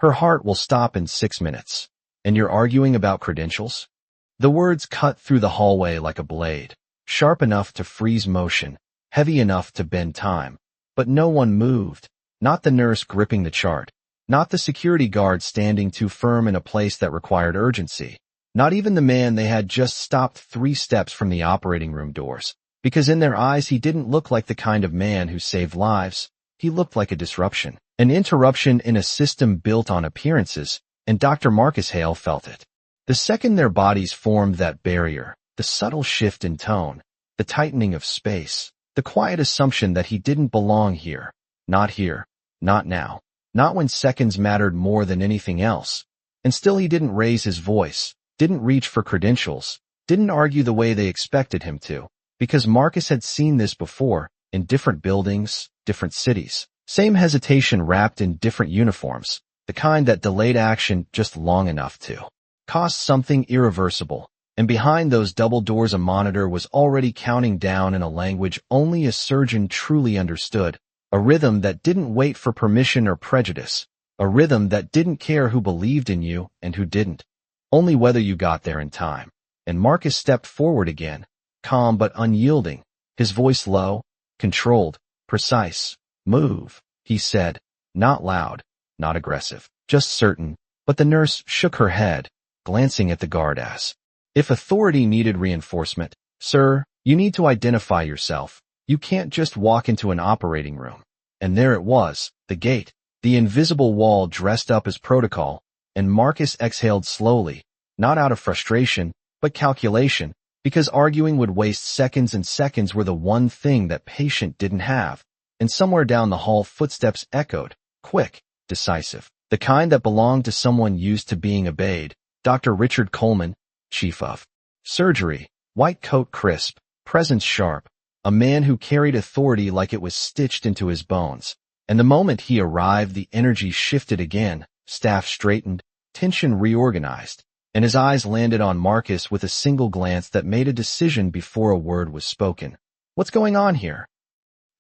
Her heart will stop in 6 minutes. And you're arguing about credentials? The words cut through the hallway like a blade, sharp enough to freeze motion, heavy enough to bend time. But no one moved. Not the nurse gripping the chart. Not the security guard standing too firm in a place that required urgency. Not even the man they had just stopped 3 steps from the operating room doors. Because in their eyes he didn't look like the kind of man who saved lives. He looked like a disruption. An interruption in a system built on appearances, and Dr. Marcus Hale felt it. The second their bodies formed that barrier, the subtle shift in tone, the tightening of space, the quiet assumption that he didn't belong here. Not here. Not now. Not when seconds mattered more than anything else. And still he didn't raise his voice, didn't reach for credentials, didn't argue the way they expected him to, because Marcus had seen this before, in different buildings, different cities. Same hesitation wrapped in different uniforms, the kind that delayed action just long enough to cost something irreversible. And behind those double doors a monitor was already counting down in a language only a surgeon truly understood, a rhythm that didn't wait for permission or prejudice, a rhythm that didn't care who believed in you and who didn't, only whether you got there in time. And Marcus stepped forward again, calm but unyielding, his voice low, controlled, precise. Move, he said, not loud, not aggressive, just certain. But the nurse shook her head, glancing at the guard as if authority needed reinforcement. Sir, you need to identify yourself. You can't just walk into an operating room. And there it was, the gate, the invisible wall dressed up as protocol, and Marcus exhaled slowly, not out of frustration, but calculation, because arguing would waste seconds, and seconds were the one thing that patient didn't have. And somewhere down the hall footsteps echoed, quick, decisive, the kind that belonged to someone used to being obeyed. Dr. Richard Coleman, chief of surgery, white coat crisp, presence sharp, a man who carried authority like it was stitched into his bones. And the moment he arrived, the energy shifted again, staff straightened, tension reorganized, and his eyes landed on Marcus with a single glance that made a decision before a word was spoken. What's going on here?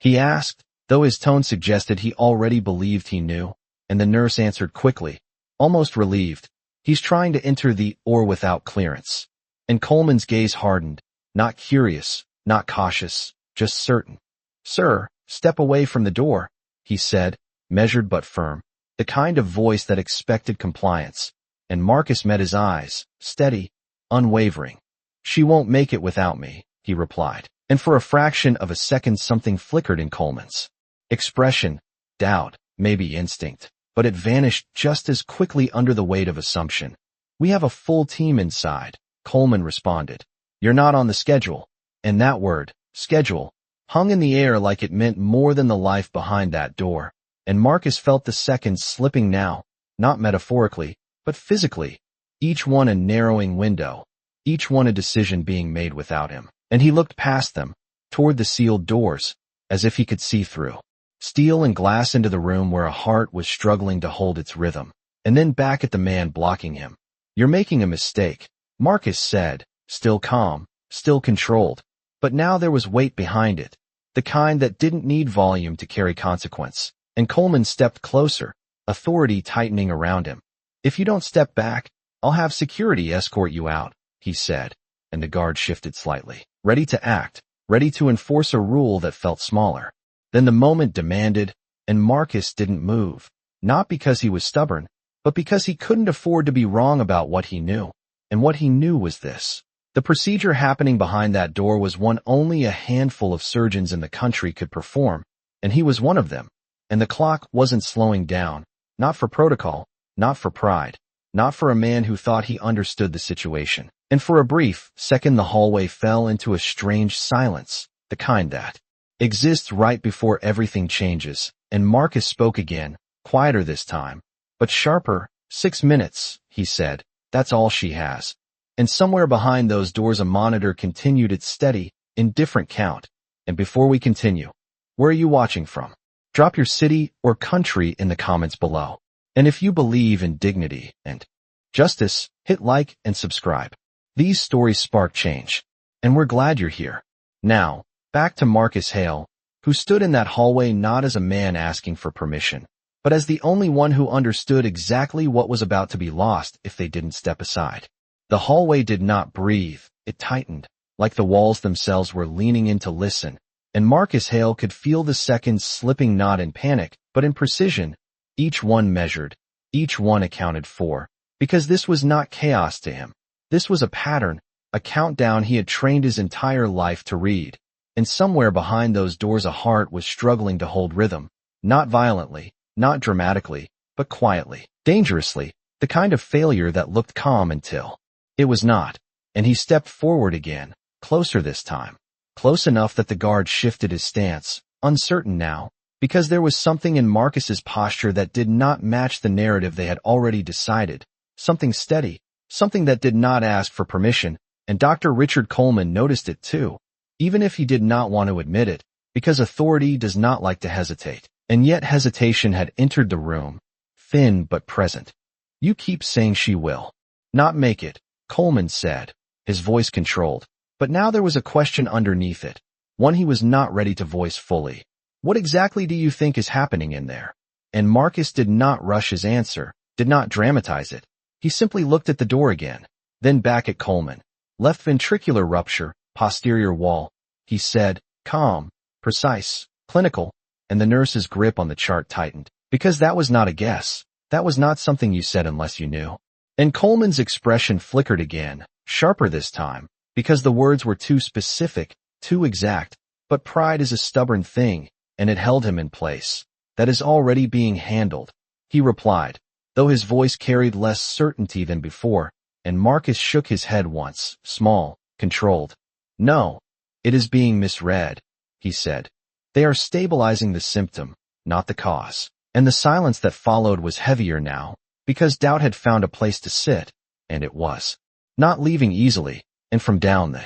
He asked, though his tone suggested he already believed he knew, and the nurse answered quickly, almost relieved. He's trying to enter the or without clearance. And Coleman's gaze hardened, not curious, not cautious, just certain. Sir, step away from the door, he said, measured but firm, the kind of voice that expected compliance. And Marcus met his eyes, steady, unwavering. She won't make it without me, he replied. And for a fraction of a second something flickered in Coleman's expression, doubt, maybe instinct, but it vanished just as quickly under the weight of assumption. We have a full team inside, Coleman responded. You're not on the schedule. And that word, schedule, hung in the air like it meant more than the life behind that door. And Marcus felt the seconds slipping now, not metaphorically, but physically, each one a narrowing window, each one a decision being made without him. And he looked past them, toward the sealed doors, as if he could see through steel and glass into the room where a heart was struggling to hold its rhythm, and then back at the man blocking him. You're making a mistake, Marcus said, still calm, still controlled. But now there was weight behind it, the kind that didn't need volume to carry consequence. And Coleman stepped closer, authority tightening around him. If you don't step back, I'll have security escort you out, he said, and the guard shifted slightly, ready to act, ready to enforce a rule that felt smaller. Then the moment demanded, and Marcus didn't move, not because he was stubborn, but because he couldn't afford to be wrong about what he knew. And what he knew was this. The procedure happening behind that door was one only a handful of surgeons in the country could perform, and he was one of them. And the clock wasn't slowing down, not for protocol, not for pride, not for a man who thought he understood the situation. And for a brief second the hallway fell into a strange silence, the kind that exists right before everything changes. And Marcus spoke again, quieter this time, but sharper. 6 minutes, he said, that's all she has. And somewhere behind those doors a monitor continued its steady, indifferent count. And before we continue, where are you watching from? Drop your city or country in the comments below. And if you believe in dignity and justice, hit like and subscribe. These stories spark change, and we're glad you're here. Now, back to Marcus Hale, who stood in that hallway not as a man asking for permission, but as the only one who understood exactly what was about to be lost if they didn't step aside. The hallway did not breathe, it tightened, like the walls themselves were leaning in to listen, and Marcus Hale could feel the seconds slipping not in panic, but in precision, each one measured, each one accounted for, because this was not chaos to him. This was a pattern, a countdown he had trained his entire life to read, and somewhere behind those doors a heart was struggling to hold rhythm, not violently, not dramatically, but quietly, dangerously, the kind of failure that looked calm until it was not, and he stepped forward again, closer this time, close enough that the guard shifted his stance, uncertain now, because there was something in Marcus's posture that did not match the narrative they had already decided, something steady, something that did not ask for permission, and Dr. Richard Coleman noticed it too, even if he did not want to admit it, because authority does not like to hesitate. And yet hesitation had entered the room, thin but present. "You keep saying she will not make it," Coleman said, his voice controlled, but now there was a question underneath it, one he was not ready to voice fully. "What exactly do you think is happening in there?" And Marcus did not rush his answer, did not dramatize it. He simply looked at the door again, then back at Coleman. "Left ventricular rupture, posterior wall," he said, calm, precise, clinical, and the nurse's grip on the chart tightened, because that was not a guess. That was not something you said unless you knew. And Coleman's expression flickered again, sharper this time, because the words were too specific, too exact, but pride is a stubborn thing, and it held him in place. "That is already being handled," he replied, though his voice carried less certainty than before, and Marcus shook his head once, small, controlled. "No, it is being misread," he said. "They are stabilizing the symptom, not the cause." And the silence that followed was heavier now, because doubt had found a place to sit, and it was not leaving easily, and from down the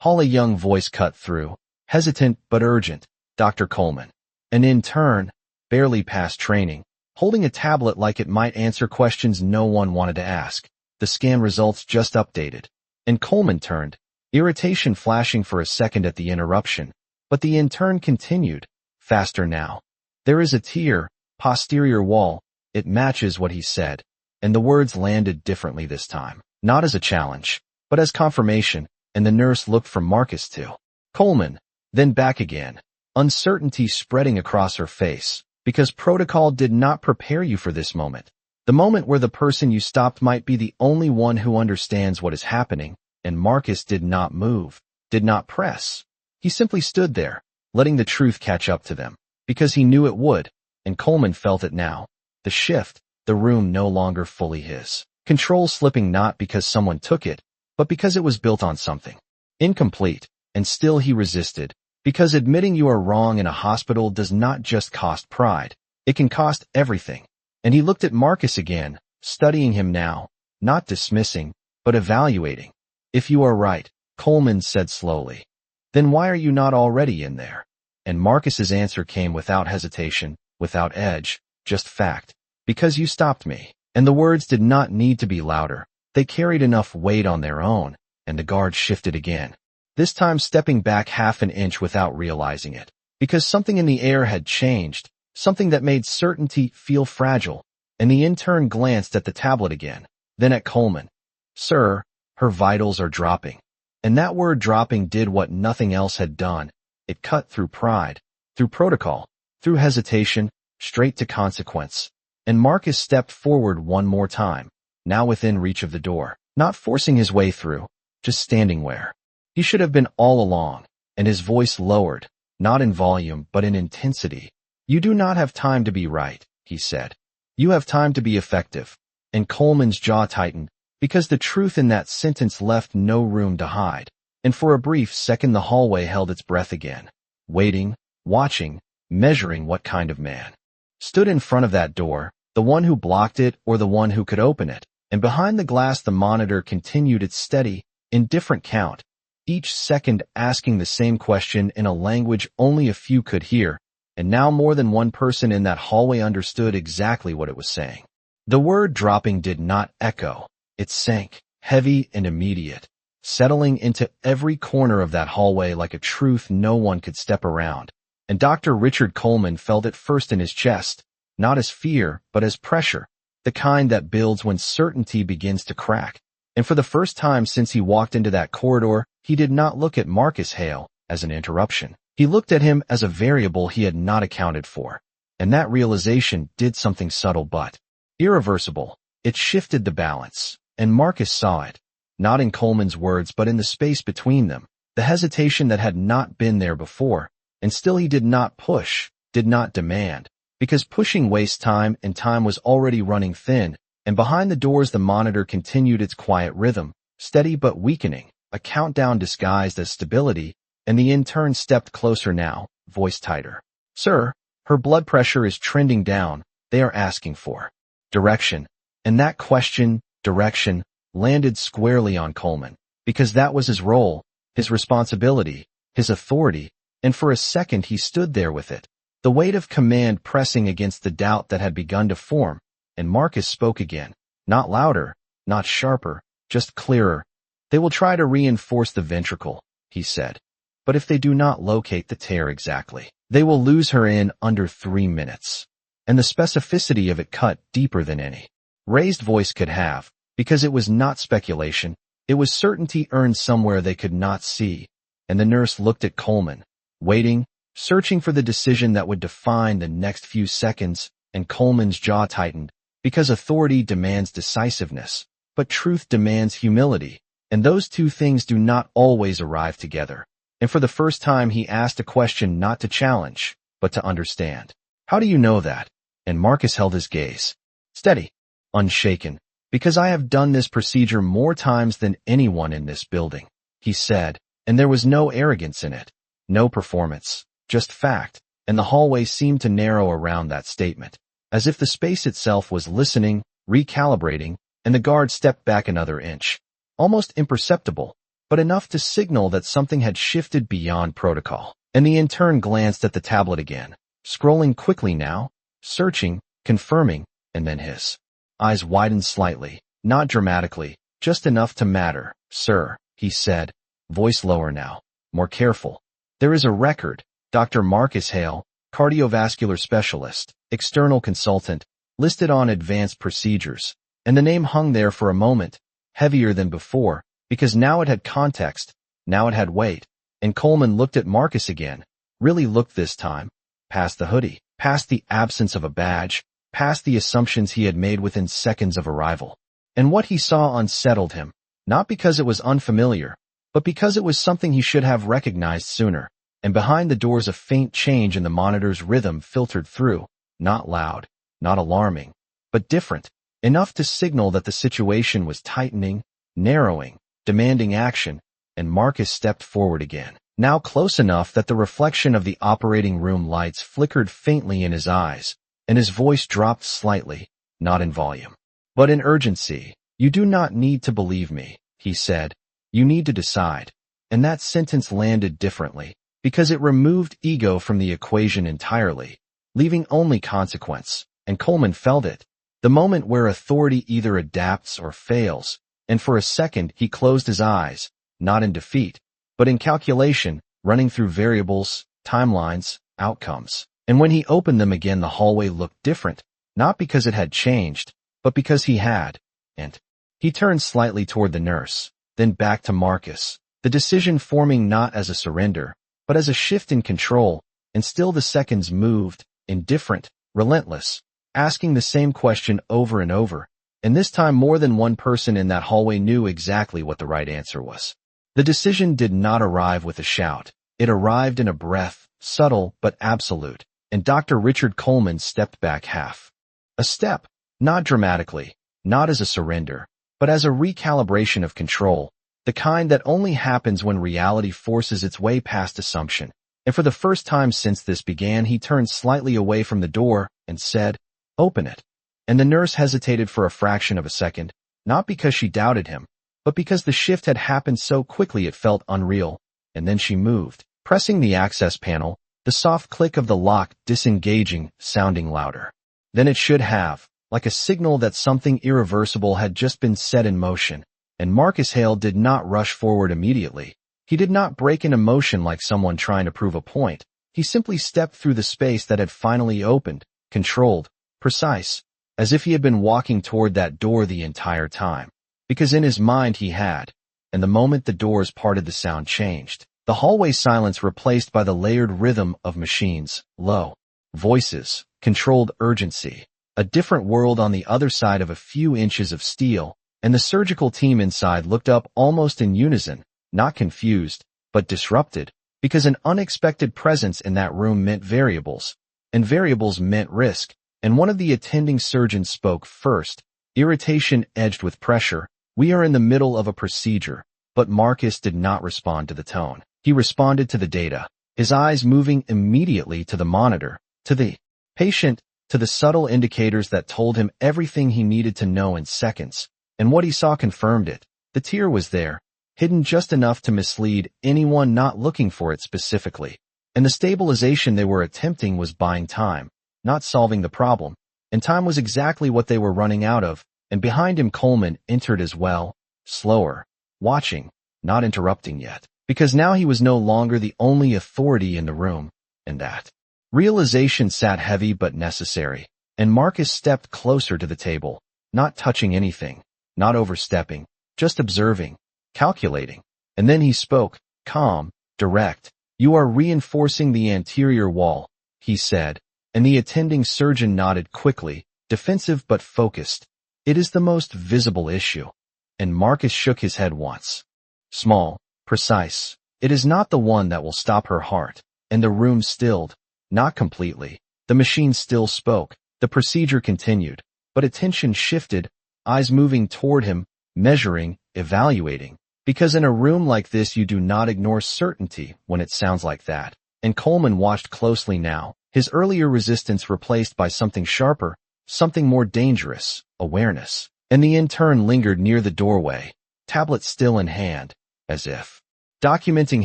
hall a young voice cut through, hesitant but urgent, "Dr. Coleman." And in turn, barely past training, holding a tablet like it might answer questions no one wanted to ask. The scan results just updated. And Coleman turned, irritation flashing for a second at the interruption, but the intern continued, faster now. "There is a tear, posterior wall," it matches what he said, and the words landed differently this time, not as a challenge, but as confirmation, and the nurse looked from Marcus to Coleman, then back again, uncertainty spreading across her face, because protocol did not prepare you for this moment. The moment where the person you stopped might be the only one who understands what is happening, and Marcus did not move, did not press. He simply stood there, letting the truth catch up to them, because he knew it would, and Coleman felt it now. The shift, the room no longer fully his. Control slipping not because someone took it, but because it was built on something incomplete, and still he resisted, because admitting you are wrong in a hospital does not just cost pride, it can cost everything. And he looked at Marcus again, studying him now, not dismissing, but evaluating. "If you are right," Coleman said slowly, "then why are you not already in there?" And Marcus's answer came without hesitation, without edge, just fact. "Because you stopped me." And the words did not need to be louder. They carried enough weight on their own, and the guard shifted again, this time stepping back half an inch without realizing it, because something in the air had changed, something that made certainty feel fragile, and the intern glanced at the tablet again, then at Coleman. "Sir, her vitals are dropping." And that word dropping did what nothing else had done. It cut through pride, through protocol, through hesitation, straight to consequence. And Marcus stepped forward one more time, now within reach of the door, not forcing his way through, just standing where he should have been all along, and his voice lowered, not in volume but in intensity. "You do not have time to be right," he said. "You have time to be effective." And Coleman's jaw tightened, because the truth in that sentence left no room to hide. And for a brief second the hallway held its breath again, waiting, watching, measuring what kind of man stood in front of that door, the one who blocked it or the one who could open it. And behind the glass the monitor continued its steady, indifferent count, each second asking the same question in a language only a few could hear, and now more than one person in that hallway understood exactly what it was saying. The word dropping did not echo, it sank, heavy and immediate, settling into every corner of that hallway like a truth no one could step around. And Dr. Richard Coleman felt it first in his chest, not as fear, but as pressure, the kind that builds when certainty begins to crack. And for the first time since he walked into that corridor, he did not look at Marcus Hale as an interruption. He looked at him as a variable he had not accounted for. And that realization did something subtle but irreversible. It shifted the balance, and Marcus saw it, not in Coleman's words but in the space between them, the hesitation that had not been there before. And still he did not push, did not demand, because pushing wastes time and time was already running thin, and behind the doors the monitor continued its quiet rhythm, steady but weakening, a countdown disguised as stability, and the intern stepped closer now, voice tighter. Sir, her blood pressure is trending down, they are asking for direction. And that question, direction, landed squarely on Coleman, because that was his role, his responsibility, his authority, and for a second he stood there with it, the weight of command pressing against the doubt that had begun to form. And Marcus spoke again, not louder, not sharper, just clearer. They will try to reinforce the ventricle, he said. But if they do not locate the tear exactly, they will lose her in under 3 minutes. And the specificity of it cut deeper than any raised voice could have, because it was not speculation, it was certainty earned somewhere they could not see. And the nurse looked at Coleman, waiting, searching for the decision that would define the next few seconds, and Coleman's jaw tightened, because authority demands decisiveness, but truth demands humility, and those two things do not always arrive together. And for the first time he asked a question not to challenge, but to understand. How do you know that? And Marcus held his gaze, steady, unshaken, because I have done this procedure more times than anyone in this building, he said, and there was no arrogance in it, no performance, just fact, and the hallway seemed to narrow around that statement, as if the space itself was listening, recalibrating, and the guard stepped back another inch, almost imperceptible, but enough to signal that something had shifted beyond protocol. And the intern glanced at the tablet again, scrolling quickly now, searching, confirming, and then his eyes widened slightly, not dramatically, just enough to matter. Sir, he said, voice lower now, more careful. There is a record, Dr. Marcus Hale, cardiovascular specialist, external consultant, listed on advanced procedures, and the name hung there for a moment, heavier than before, because now it had context, now it had weight. And Coleman looked at Marcus again, really looked this time, past the hoodie, past the absence of a badge, past the assumptions he had made within seconds of arrival. And what he saw unsettled him, not because it was unfamiliar, but because it was something he should have recognized sooner. And behind the doors a faint change in the monitor's rhythm filtered through, not loud, not alarming, but different, enough to signal that the situation was tightening, narrowing, demanding action. And Marcus stepped forward again, now close enough that the reflection of the operating room lights flickered faintly in his eyes, and his voice dropped slightly, not in volume, but in urgency. You do not need to believe me, he said. You need to decide. And that sentence landed differently, because it removed ego from the equation entirely, leaving only consequence, and Coleman felt it, the moment where authority either adapts or fails. And for a second he closed his eyes, not in defeat, but in calculation, running through variables, timelines, outcomes. And when he opened them again the hallway looked different, not because it had changed, but because he had. And he turned slightly toward the nurse, then back to Marcus, the decision forming not as a surrender, but as a shift in control. And still the seconds moved, indifferent, relentless, asking the same question over and over. And this time more than one person in that hallway knew exactly what the right answer was. The decision did not arrive with a shout. It arrived in a breath, subtle but absolute, and Dr. Richard Coleman stepped back half a step, not dramatically, not as a surrender, but as a recalibration of control, the kind that only happens when reality forces its way past assumption. And for the first time since this began, he turned slightly away from the door and said, "Open it." And the nurse hesitated for a fraction of a second, not because she doubted him, but because the shift had happened so quickly it felt unreal. And then she moved, pressing the access panel, the soft click of the lock disengaging, sounding louder than it should have, like a signal that something irreversible had just been set in motion. And Marcus Hale did not rush forward immediately. He did not break into motion like someone trying to prove a point. He simply stepped through the space that had finally opened, controlled, precise, as if he had been walking toward that door the entire time. Because in his mind he had, and the moment the doors parted the sound changed. The hallway silence replaced by the layered rhythm of machines, low voices, controlled urgency, a different world on the other side of a few inches of steel, and the surgical team inside looked up almost in unison, not confused, but disrupted, because an unexpected presence in that room meant variables, and variables meant risk, and one of the attending surgeons spoke first, irritation edged with pressure. "We are in the middle of a procedure," but Marcus did not respond to the tone. He responded to the data, his eyes moving immediately to the monitor, to the patient, to the subtle indicators that told him everything he needed to know in seconds, and what he saw confirmed it. The tear was there, hidden just enough to mislead anyone not looking for it specifically, and the stabilization they were attempting was buying time, not solving the problem, and time was exactly what they were running out of, and behind him Coleman entered as well, slower, watching, not interrupting yet, because now he was no longer the only authority in the room, and that realization sat heavy but necessary, and Marcus stepped closer to the table, not touching anything, not overstepping, just observing, calculating, and then he spoke, calm, direct. "You are reinforcing the anterior wall," he said, and the attending surgeon nodded quickly, defensive but focused. "It is the most visible issue." And Marcus shook his head once. Small, precise. "It is not the one that will stop her heart." And the room stilled. Not completely. The machine still spoke. The procedure continued. But attention shifted, eyes moving toward him, measuring, evaluating. Because in a room like this you do not ignore certainty when it sounds like that. And Coleman watched closely now, his earlier resistance replaced by something sharper, something more dangerous, awareness. And the intern lingered near the doorway, tablet still in hand, as if documenting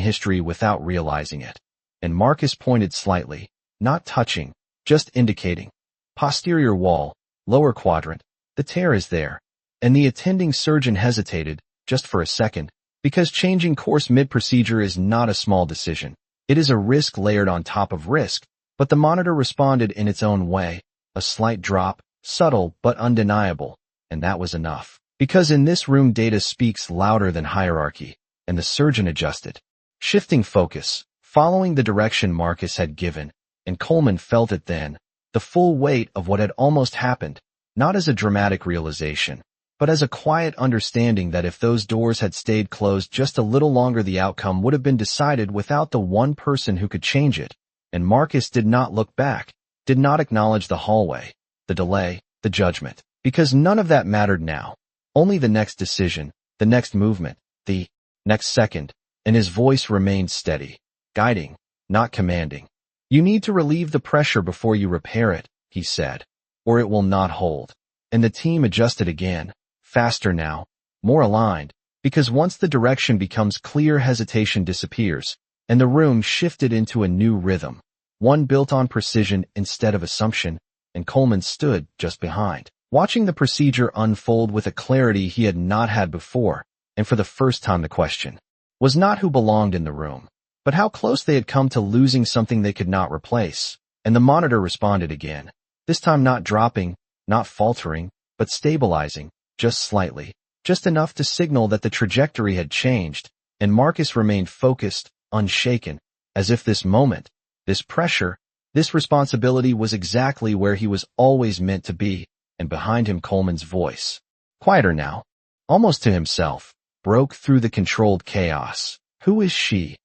history without realizing it. And Marcus pointed slightly, not touching, just indicating. "Posterior wall, lower quadrant, the tear is there." And the attending surgeon hesitated, just for a second, because changing course mid-procedure is not a small decision. It is a risk layered on top of risk, but the monitor responded in its own way, a slight drop, subtle but undeniable, and that was enough. Because in this room data speaks louder than hierarchy, and the surgeon adjusted, shifting focus, following the direction Marcus had given, and Coleman felt it then, the full weight of what had almost happened, not as a dramatic realization, but as a quiet understanding that if those doors had stayed closed just a little longer the outcome would have been decided without the one person who could change it. And Marcus did not look back, did not acknowledge the hallway, the delay, the judgment, because none of that mattered now. Only the next decision, the next movement, the next second, and his voice remained steady, guiding, not commanding. "You need to relieve the pressure before you repair it," he said, "or it will not hold." And the team adjusted again, faster now, more aligned, because once the direction becomes clear hesitation disappears, and the room shifted into a new rhythm, one built on precision instead of assumption, and Coleman stood just behind, watching the procedure unfold with a clarity he had not had before, and for the first time the question was not who belonged in the room, but how close they had come to losing something they could not replace. And the monitor responded again, this time not dropping, not faltering, but stabilizing, just slightly, just enough to signal that the trajectory had changed, and Marcus remained focused, unshaken, as if this moment, this pressure, this responsibility was exactly where he was always meant to be, and behind him Coleman's voice, quieter now, almost to himself, broke through the controlled chaos. "Who is she?"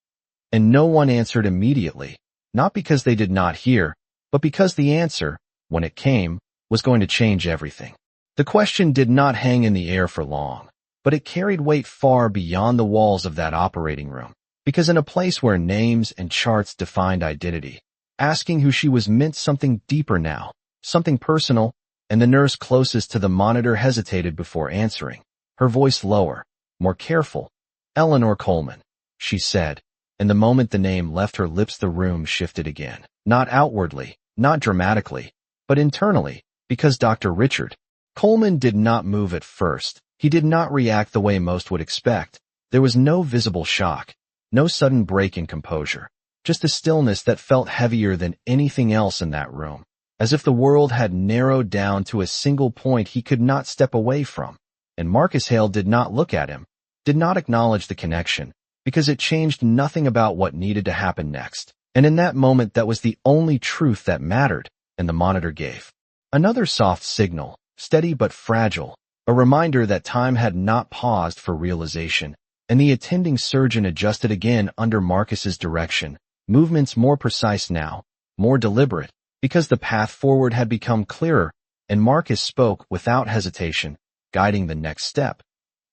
And no one answered immediately, not because they did not hear, but because the answer, when it came, was going to change everything. The question did not hang in the air for long, but it carried weight far beyond the walls of that operating room, because in a place where names and charts defined identity, asking who she was meant something deeper now, something personal, and the nurse closest to the monitor hesitated before answering, her voice lower, more careful. "Eleanor Coleman," she said, and the moment the name left her lips the room shifted again, not outwardly, not dramatically, but internally, because Dr. Richard Coleman did not move at first. He did not react the way most would expect. There was no visible shock, no sudden break in composure, just a stillness that felt heavier than anything else in that room. as if the world had narrowed down to a single point he could not step away from. And Marcus Hale did not look at him, did not acknowledge the connection, because it changed nothing about what needed to happen next. And in that moment, that was the only truth that mattered, and the monitor gave another soft signal, steady but fragile, a reminder that time had not paused for realization, and the attending surgeon adjusted again under Marcus's direction, movements more precise now, more deliberate, because the path forward had become clearer, and Marcus spoke without hesitation, guiding the next step.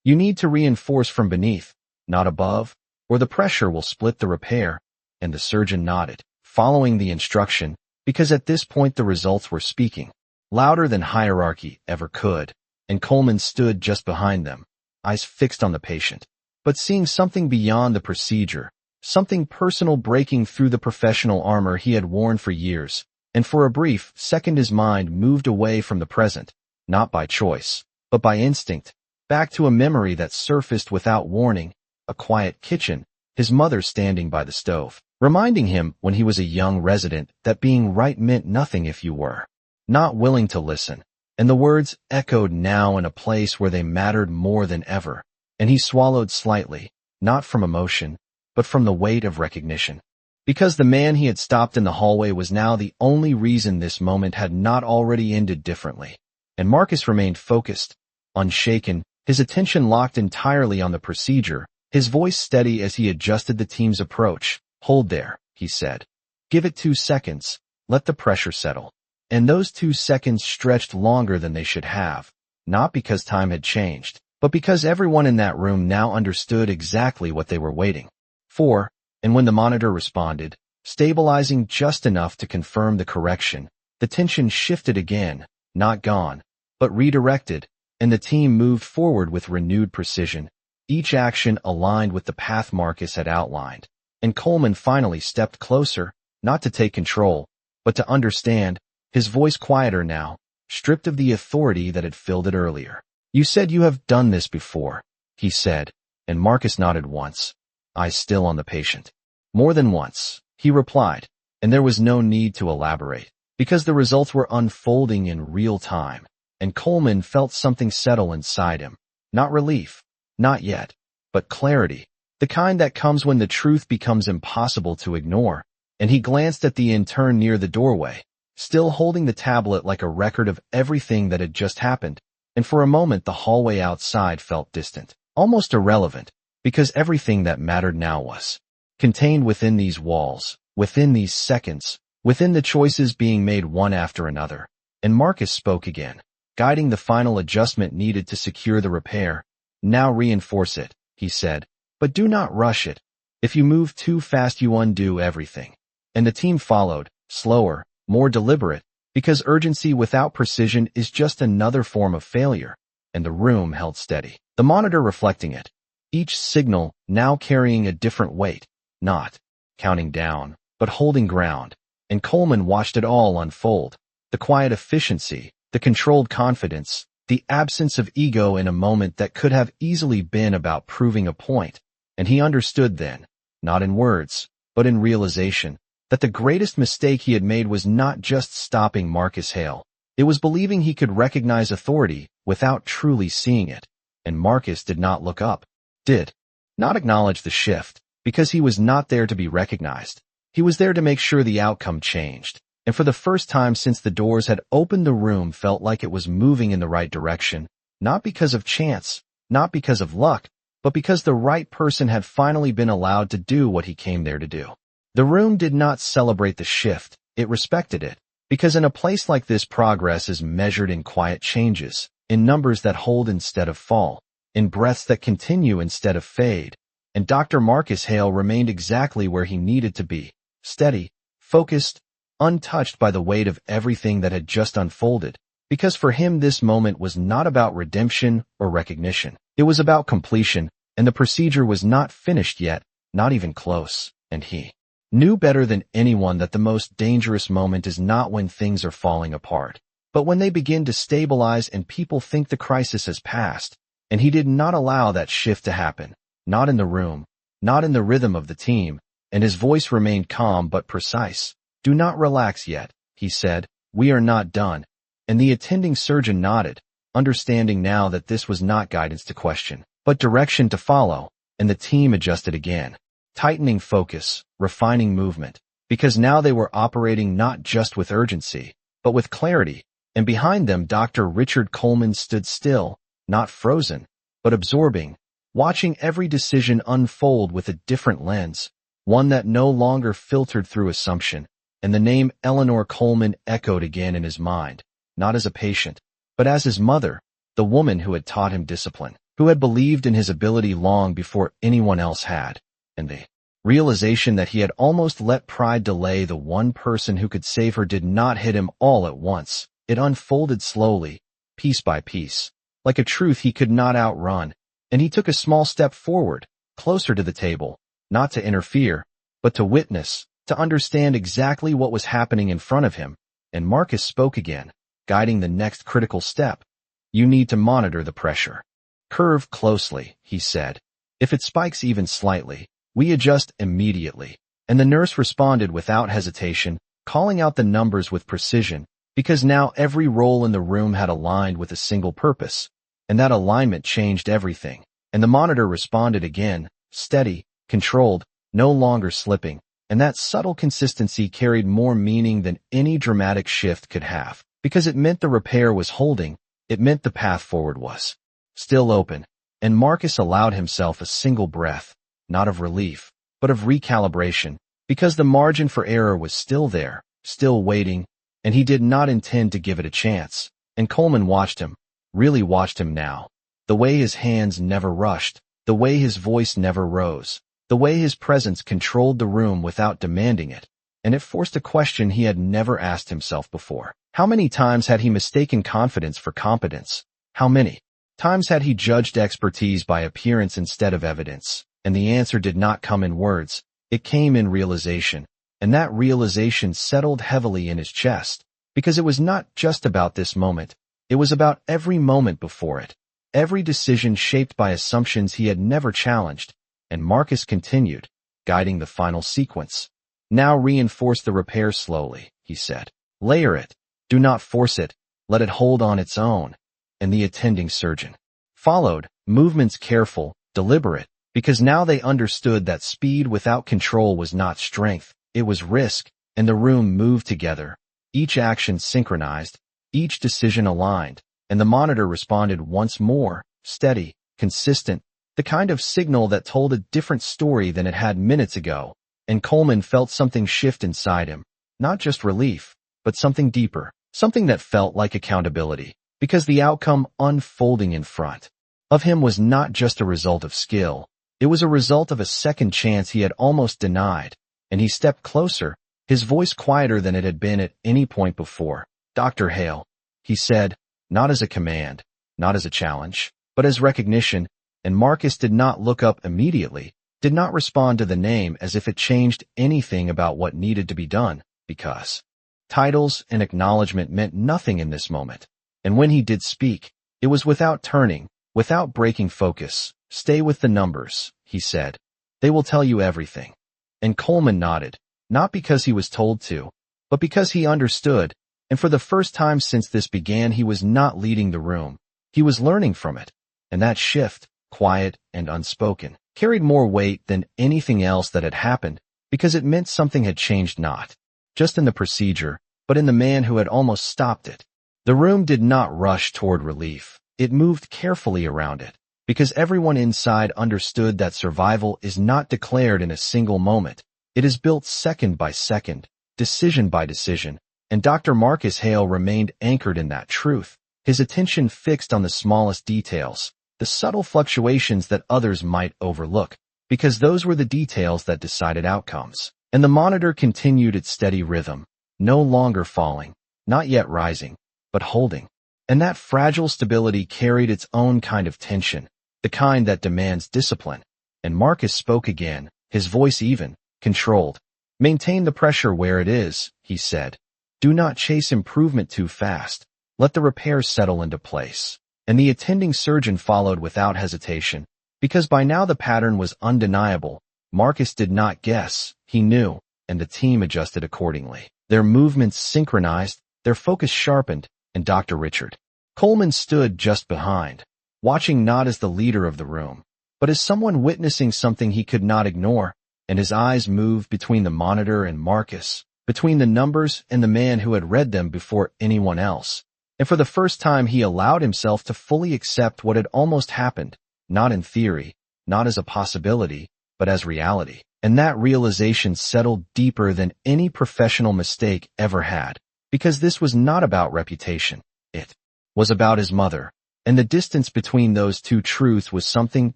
You need to reinforce from beneath, not above, or the pressure will split the repair, and the surgeon nodded, following the instruction, because at this point the results were speaking, louder than hierarchy ever could, and Coleman stood just behind them, eyes fixed on the patient, but seeing something beyond the procedure, something personal breaking through the professional armor he had worn for years, and for a brief second his mind moved away from the present, not by choice, but by instinct, back to a memory that surfaced without warning, a quiet kitchen, his mother standing by the stove, reminding him when he was a young resident that being right meant nothing if you were not willing to listen, and the words echoed now in a place where they mattered more than ever, and he swallowed slightly, not from emotion, but from the weight of recognition. Because the man he had stopped in the hallway was now the only reason this moment had not already ended differently. And Marcus remained focused, unshaken, his attention locked entirely on the procedure, his voice steady as he adjusted the team's approach. Hold there, he said. Give it 2 seconds, let the pressure settle. And those 2 seconds stretched longer than they should have, not because time had changed, but because everyone in that room now understood exactly what they were waiting for. And when the monitor responded, stabilizing just enough to confirm the correction, the tension shifted again, not gone, but redirected, and the team moved forward with renewed precision, each action aligned with the path Marcus had outlined. And Coleman finally stepped closer, not to take control, but to understand, his voice quieter now, stripped of the authority that had filled it earlier. You said you have done this before, he said, and Marcus nodded once, eyes still on the patient. More than once, he replied, and there was no need to elaborate, because the results were unfolding in real time, and Coleman felt something settle inside him. Not relief, not yet, but clarity, the kind that comes when the truth becomes impossible to ignore, and he glanced at the intern near the doorway, still holding the tablet like a record of everything that had just happened, and for a moment the hallway outside felt distant, almost irrelevant, because everything that mattered now was contained within these walls, within these seconds, within the choices being made one after another. And Marcus spoke again, guiding the final adjustment needed to secure the repair. Now reinforce it, he said, but do not rush it. If you move too fast you undo everything. And the team followed, slower, more deliberate, because urgency without precision is just another form of failure, and the room held steady, the monitor reflecting it, each signal now carrying a different weight, not counting down, but holding ground, and Coleman watched it all unfold, the quiet efficiency, the controlled confidence, the absence of ego in a moment that could have easily been about proving a point, and he understood then, not in words, but in realization, that the greatest mistake he had made was not just stopping Marcus Hale. It was believing he could recognize authority without truly seeing it. And Marcus did not look up, did not acknowledge the shift, because he was not there to be recognized. He was there to make sure the outcome changed. And for the first time since the doors had opened, the room felt like it was moving in the right direction, not because of chance, not because of luck, but because the right person had finally been allowed to do what he came there to do. The room did not celebrate the shift, it respected it, because in a place like this progress is measured in quiet changes, in numbers that hold instead of fall, in breaths that continue instead of fade, and Dr. Marcus Hale remained exactly where he needed to be, steady, focused, untouched by the weight of everything that had just unfolded, because for him this moment was not about redemption or recognition. It was about completion, and the procedure was not finished yet, not even close, and he knew better than anyone that the most dangerous moment is not when things are falling apart, but when they begin to stabilize and people think the crisis has passed, and he did not allow that shift to happen, not in the room, not in the rhythm of the team, and his voice remained calm but precise. Do not relax yet, he said, "We are not done." And the attending surgeon nodded, understanding now that this was not guidance to question, but direction to follow, and the team adjusted again, tightening focus, refining movement, because now they were operating not just with urgency, but with clarity, and behind them Dr. Richard Coleman stood still, not frozen, but absorbing, watching every decision unfold with a different lens, one that no longer filtered through assumption, and the name Eleanor Coleman echoed again in his mind, not as a patient, but as his mother, the woman who had taught him discipline, who had believed in his ability long before anyone else had, and the realization that he had almost let pride delay the one person who could save her did not hit him all at once. It unfolded slowly, piece by piece, like a truth he could not outrun, and he took a small step forward, closer to the table, not to interfere, but to witness, to understand exactly what was happening in front of him, and Marcus spoke again, guiding the next critical step. "You need to monitor the pressure curve closely," he said. "If it spikes even slightly, we adjust immediately." And the nurse responded without hesitation, calling out the numbers with precision, because now every role in the room had aligned with a single purpose, and that alignment changed everything. And the monitor responded again, steady, controlled, no longer slipping, and that subtle consistency carried more meaning than any dramatic shift could have, because it meant the repair was holding, it meant the path forward was still open, and Marcus allowed himself a single breath, not of relief, but of recalibration, because the margin for error was still there, still waiting, and he did not intend to give it a chance. And Coleman watched him, really watched him now. The way his hands never rushed, the way his voice never rose, the way his presence controlled the room without demanding it, and it forced a question he had never asked himself before. How many times had he mistaken confidence for competence? How many times had he judged expertise by appearance instead of evidence? And the answer did not come in words, it came in realization, and that realization settled heavily in his chest, because it was not just about this moment, it was about every moment before it, every decision shaped by assumptions he had never challenged. And Marcus continued, guiding the final sequence. "Now reinforce the repair slowly," he said. "Layer it. Do not force it. Let it hold on its own." And the attending surgeon followed, movements careful, deliberate, because now they understood that speed without control was not strength, it was risk, and the room moved together, each action synchronized, each decision aligned, and the monitor responded once more, steady, consistent, the kind of signal that told a different story than it had minutes ago. And Coleman felt something shift inside him, not just relief, but something deeper, something that felt like accountability, because the outcome unfolding in front of him was not just a result of skill, it was a result of a second chance he had almost denied. And he stepped closer, his voice quieter than it had been at any point before. "Dr. Hale," he said, not as a command, not as a challenge, but as recognition, and Marcus did not look up immediately, did not respond to the name as if it changed anything about what needed to be done, because titles and acknowledgement meant nothing in this moment. And when he did speak, it was without turning, without breaking focus. "Stay with the numbers," he said. "They will tell you everything." And Coleman nodded, not because he was told to, but because he understood, and for the first time since this began he was not leading the room, he was learning from it. And that shift, quiet and unspoken, carried more weight than anything else that had happened, because it meant something had changed not just in the procedure, but in the man who had almost stopped it. The room did not rush toward relief, it moved carefully around it, because everyone inside understood that survival is not declared in a single moment, it is built second by second, decision by decision, and Dr. Marcus Hale remained anchored in that truth, his attention fixed on the smallest details, the subtle fluctuations that others might overlook, because those were the details that decided outcomes. And the monitor continued its steady rhythm, no longer falling, not yet rising, but holding. And that fragile stability carried its own kind of tension, the kind that demands discipline. And Marcus spoke again, his voice even, controlled. "Maintain the pressure where it is," he said. "Do not chase improvement too fast. Let the repairs settle into place." And the attending surgeon followed without hesitation, because by now the pattern was undeniable. Marcus did not guess, he knew, and the team adjusted accordingly. Their movements synchronized, their focus sharpened, and Dr. Richard Coleman stood just behind, watching not as the leader of the room, but as someone witnessing something he could not ignore, and his eyes moved between the monitor and Marcus, between the numbers and the man who had read them before anyone else. And for the first time he allowed himself to fully accept what had almost happened, not in theory, not as a possibility, but as reality. And that realization settled deeper than any professional mistake ever had, because this was not about reputation. It was about his mother, and the distance between those two truths was something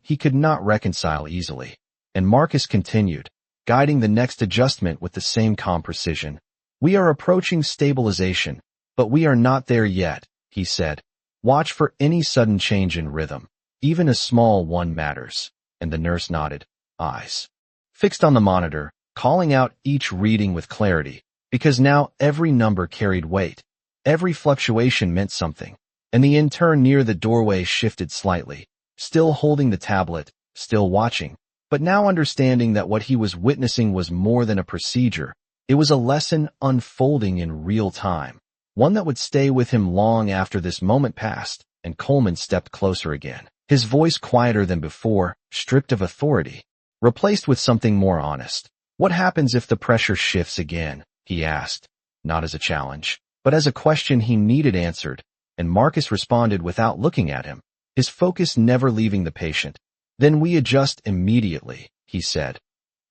he could not reconcile easily. And Marcus continued, guiding the next adjustment with the same calm precision. "We are approaching stabilization, but we are not there yet," he said. "Watch for any sudden change in rhythm. Even a small one matters." And the nurse nodded, eyes fixed on the monitor, calling out each reading with clarity, because now every number carried weight. Every fluctuation meant something. And the intern near the doorway shifted slightly, still holding the tablet, still watching, but now understanding that what he was witnessing was more than a procedure. It was a lesson unfolding in real time, one that would stay with him long after this moment passed. And Coleman stepped closer again, his voice quieter than before, stripped of authority, replaced with something more honest. "What happens if the pressure shifts again?" he asked, not as a challenge, but as a question he needed answered. And Marcus responded without looking at him, his focus never leaving the patient. "Then we adjust immediately," he said.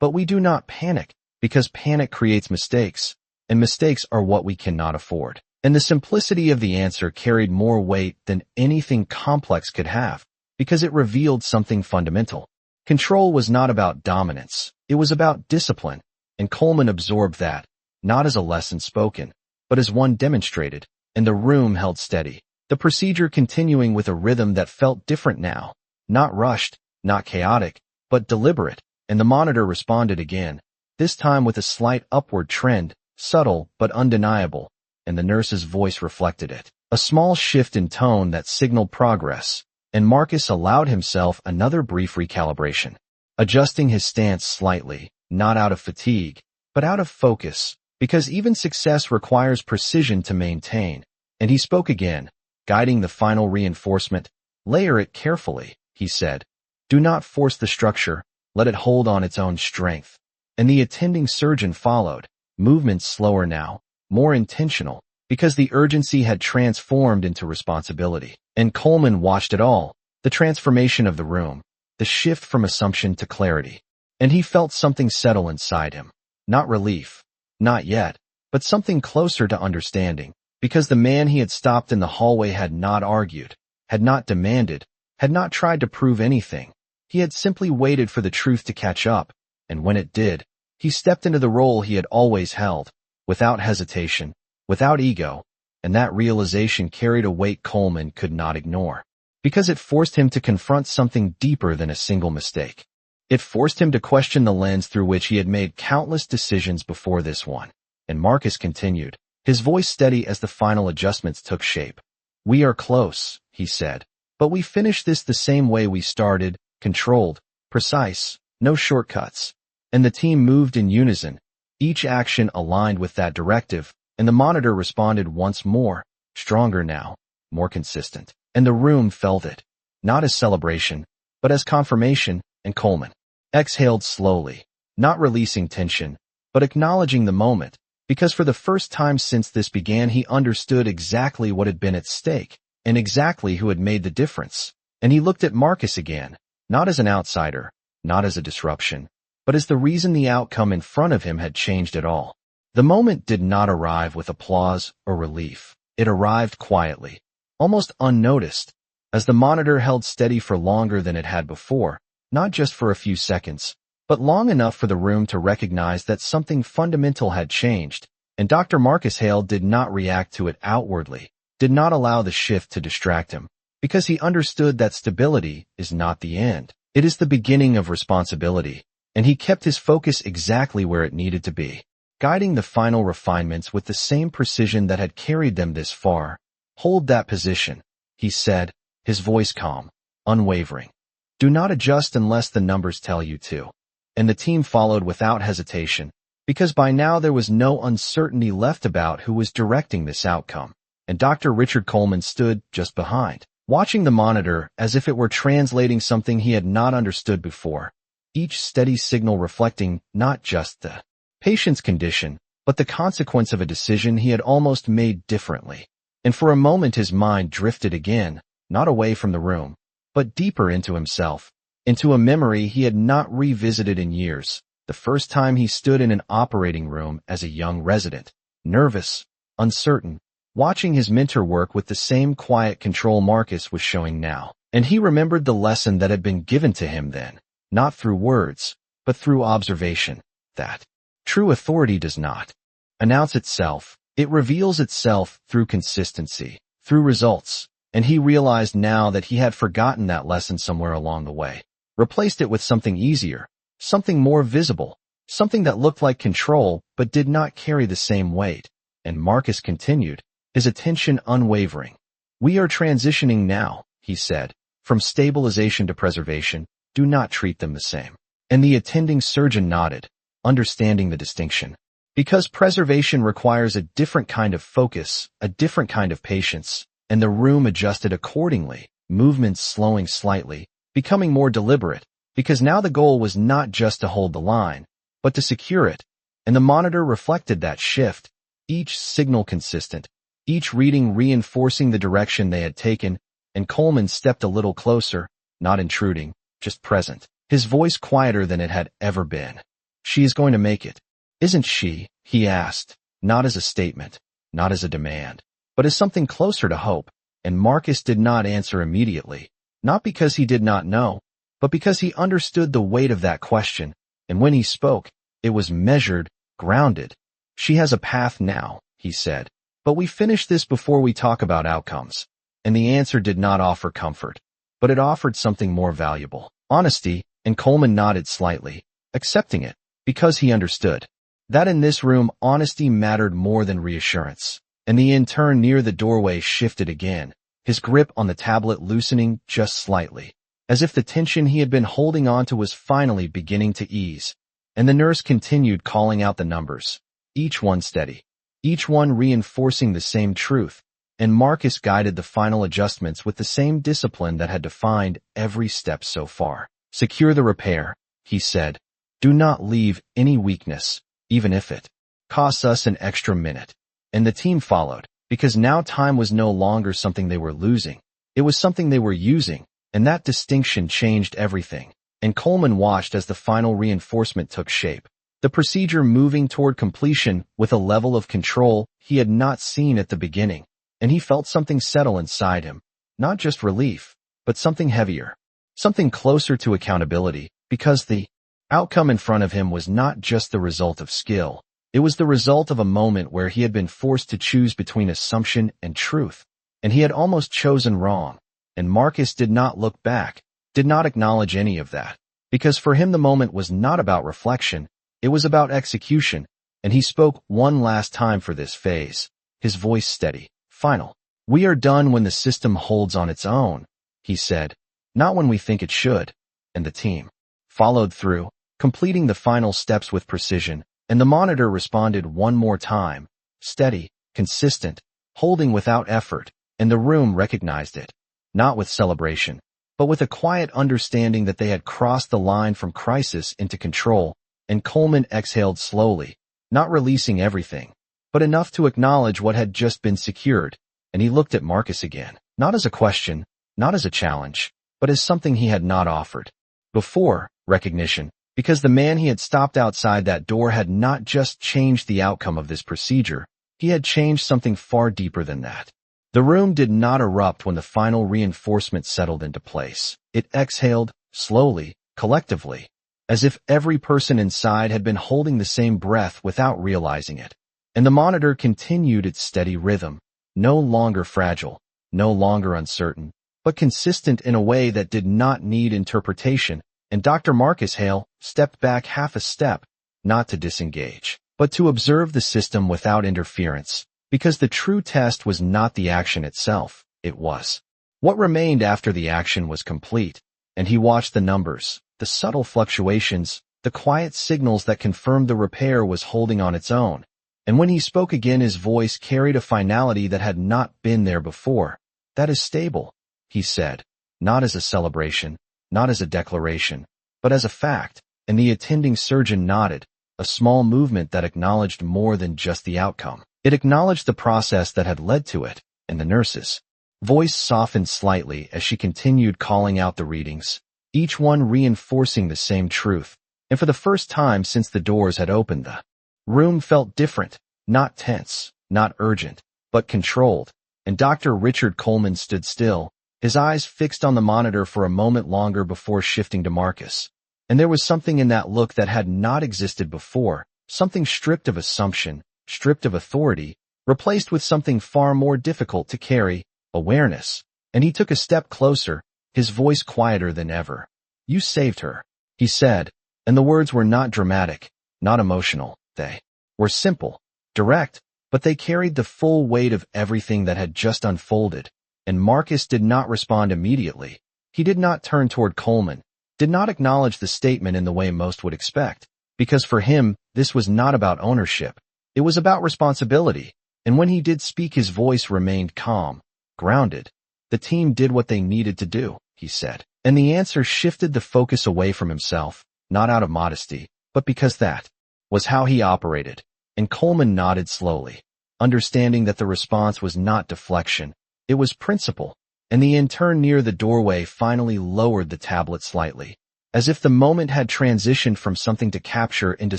"But we do not panic, because panic creates mistakes, and mistakes are what we cannot afford." And the simplicity of the answer carried more weight than anything complex could have, because it revealed something fundamental. Control was not about dominance, it was about discipline, and Coleman absorbed that, not as a lesson spoken, but as one demonstrated. And the room held steady, the procedure continuing with a rhythm that felt different now, not rushed, not chaotic, but deliberate. And the monitor responded again, this time with a slight upward trend, subtle but undeniable, and the nurse's voice reflected it. A small shift in tone that signaled progress, and Marcus allowed himself another brief recalibration, adjusting his stance slightly, not out of fatigue, but out of focus, because even success requires precision to maintain. And he spoke again, guiding the final reinforcement. "Layer it carefully," he said. "Do not force the structure, let it hold on its own strength." And the attending surgeon followed, movements slower now, more intentional, because the urgency had transformed into responsibility. And Coleman watched it all, the transformation of the room, the shift from assumption to clarity. And he felt something settle inside him. Not relief, not yet, but something closer to understanding. Because the man he had stopped in the hallway had not argued, had not demanded, had not tried to prove anything. He had simply waited for the truth to catch up, and when it did, he stepped into the role he had always held, without hesitation, without ego, and that realization carried a weight Coleman could not ignore, because it forced him to confront something deeper than a single mistake. It forced him to question the lens through which he had made countless decisions before this one. And Marcus continued, his voice steady as the final adjustments took shape. "We are close," he said, "but we finish this the same way we started, controlled, precise, no shortcuts." And the team moved in unison, each action aligned with that directive, and the monitor responded once more, stronger now, more consistent. And the room felt it, not as celebration, but as confirmation. And Coleman exhaled slowly, not releasing tension, but acknowledging the moment. Because for the first time since this began, he understood exactly what had been at stake, and exactly who had made the difference. And he looked at Marcus again, not as an outsider, not as a disruption, but as the reason the outcome in front of him had changed at all. The moment did not arrive with applause or relief. It arrived quietly, almost unnoticed, as the monitor held steady for longer than it had before, not just for a few seconds, but long enough for the room to recognize that something fundamental had changed. And Dr. Marcus Hale did not react to it outwardly, did not allow the shift to distract him, because he understood that stability is not the end. It is the beginning of responsibility, and he kept his focus exactly where it needed to be, guiding the final refinements with the same precision that had carried them this far. "Hold that position," he said, his voice calm, unwavering. "Do not adjust unless the numbers tell you to." And the team followed without hesitation, because by now there was no uncertainty left about who was directing this outcome. And Dr. Richard Coleman stood just behind, watching the monitor as if it were translating something he had not understood before, each steady signal reflecting not just the patient's condition, but the consequence of a decision he had almost made differently. And for a moment his mind drifted again, not away from the room, but deeper into himself, into a memory he had not revisited in years, the first time he stood in an operating room as a young resident, nervous, uncertain, watching his mentor work with the same quiet control Marcus was showing now. And he remembered the lesson that had been given to him then, not through words, but through observation, that true authority does not announce itself. It reveals itself through consistency, through results. And he realized now that he had forgotten that lesson somewhere along the way, replaced it with something easier, something more visible, something that looked like control but did not carry the same weight. And Marcus continued, his attention unwavering. "We are transitioning now," he said, "from stabilization to preservation. Do not treat them the same." And the attending surgeon nodded, understanding the distinction. Because preservation requires a different kind of focus, a different kind of patience, and the room adjusted accordingly, movements slowing slightly, becoming more deliberate, because now the goal was not just to hold the line, but to secure it. And the monitor reflected that shift, each signal consistent, each reading reinforcing the direction they had taken, and Coleman stepped a little closer, not intruding, just present, his voice quieter than it had ever been. "She is going to make it, isn't she?" he asked, not as a statement, not as a demand, but as something closer to hope. And Marcus did not answer immediately, not because he did not know, but because he understood the weight of that question, and when he spoke, it was measured, grounded. "She has a path now," he said, "but we finish this before we talk about outcomes." And the answer did not offer comfort, but it offered something more valuable, honesty, and Coleman nodded slightly, accepting it, because he understood that in this room honesty mattered more than reassurance. And the intern near the doorway shifted again, his grip on the tablet loosening just slightly, as if the tension he had been holding onto was finally beginning to ease. And the nurse continued calling out the numbers, each one steady, each one reinforcing the same truth. And Marcus guided the final adjustments with the same discipline that had defined every step so far. "Secure the repair," he said. "Do not leave any weakness, even if it costs us an extra minute." And the team followed, because now time was no longer something they were losing. It was something they were using, and that distinction changed everything. And Coleman watched as the final reinforcement took shape, the procedure moving toward completion with a level of control he had not seen at the beginning. And he felt something settle inside him, not just relief, but something heavier, something closer to accountability, because the outcome in front of him was not just the result of skill. It was the result of a moment where he had been forced to choose between assumption and truth, and he had almost chosen wrong. And Marcus did not look back, did not acknowledge any of that, because for him the moment was not about reflection, it was about execution. And he spoke one last time for this phase, his voice steady, final. "We are done when the system holds on its own," he said, "not when we think it should." And the team followed through, completing the final steps with precision. And the monitor responded one more time, steady, consistent, holding without effort, and the room recognized it, not with celebration, but with a quiet understanding that they had crossed the line from crisis into control. And Coleman exhaled slowly, not releasing everything, but enough to acknowledge what had just been secured. And he looked at Marcus again, not as a question, not as a challenge, but as something he had not offered before, recognition. Because the man he had stopped outside that door had not just changed the outcome of this procedure, he had changed something far deeper than that. The room did not erupt when the final reinforcement settled into place. It exhaled, slowly, collectively, as if every person inside had been holding the same breath without realizing it. And the monitor continued its steady rhythm, no longer fragile, no longer uncertain, but consistent in a way that did not need interpretation. And Dr. Marcus Hale stepped back half a step, not to disengage, but to observe the system without interference, because the true test was not the action itself, it was what remained after the action was complete. And he watched the numbers, the subtle fluctuations, the quiet signals that confirmed the repair was holding on its own. And when he spoke again, his voice carried a finality that had not been there before. "That is stable," he said, not as a celebration, not as a declaration, but as a fact, and the attending surgeon nodded, a small movement that acknowledged more than just the outcome. It acknowledged the process that had led to it, and the nurse's voice softened slightly as she continued calling out the readings, each one reinforcing the same truth. And for the first time since the doors had opened, the room felt different, not tense, not urgent, but controlled, and Dr. Richard Coleman stood still, his eyes fixed on the monitor for a moment longer before shifting to Marcus. And there was something in that look that had not existed before, something stripped of assumption, stripped of authority, replaced with something far more difficult to carry, awareness. And he took a step closer, his voice quieter than ever. "You saved her," he said, and the words were not dramatic, not emotional. They were simple, direct, but they carried the full weight of everything that had just unfolded. And Marcus did not respond immediately. He did not turn toward Coleman, did not acknowledge the statement in the way most would expect, because for him, this was not about ownership. It was about responsibility, and when he did speak, his voice remained calm, grounded. "The team did what they needed to do," he said, and the answer shifted the focus away from himself, not out of modesty, but because that was how he operated. And Coleman nodded slowly, understanding that the response was not deflection, it was principle, and the intern near the doorway finally lowered the tablet slightly, as if the moment had transitioned from something to capture into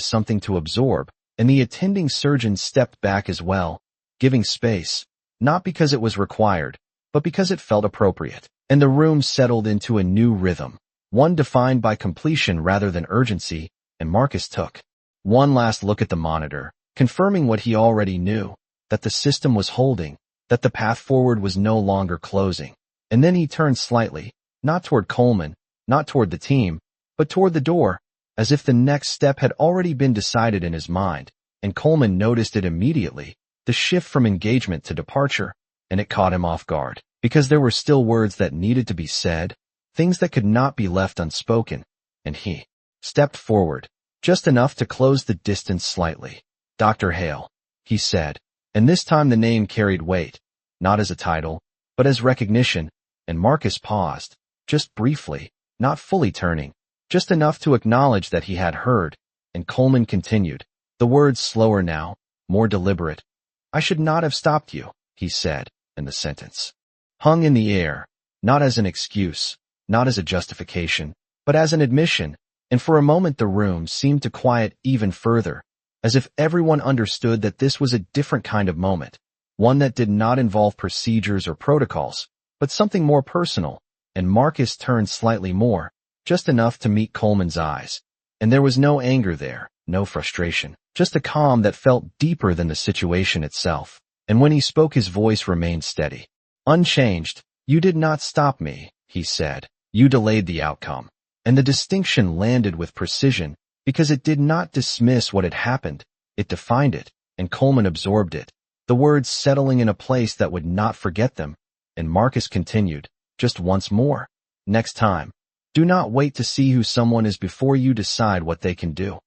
something to absorb, and the attending surgeon stepped back as well, giving space, not because it was required, but because it felt appropriate. And the room settled into a new rhythm, one defined by completion rather than urgency, and Marcus took one last look at the monitor, confirming what he already knew, that the system was holding, that the path forward was no longer closing. And then he turned slightly, not toward Coleman, not toward the team, but toward the door, as if the next step had already been decided in his mind, and Coleman noticed it immediately, the shift from engagement to departure, and it caught him off guard, because there were still words that needed to be said, things that could not be left unspoken, and he stepped forward, just enough to close the distance slightly. "Dr. Hale," he said, and this time the name carried weight, not as a title, but as recognition, and Marcus paused, just briefly, not fully turning, just enough to acknowledge that he had heard, and Coleman continued, the words slower now, more deliberate. "I should not have stopped you," he said, and the sentence hung in the air, not as an excuse, not as a justification, but as an admission, and for a moment the room seemed to quiet even further, as if everyone understood that this was a different kind of moment, one that did not involve procedures or protocols, but something more personal, and Marcus turned slightly more, just enough to meet Coleman's eyes. And there was no anger there, no frustration, just a calm that felt deeper than the situation itself. And when he spoke, his voice remained steady, unchanged. "You did not stop me," he said. "You delayed the outcome." And the distinction landed with precision, because it did not dismiss what had happened, it defined it, and Coleman absorbed it, the words settling in a place that would not forget them. And Marcus continued, just once more. "Next time, do not wait to see who someone is before you decide what they can do."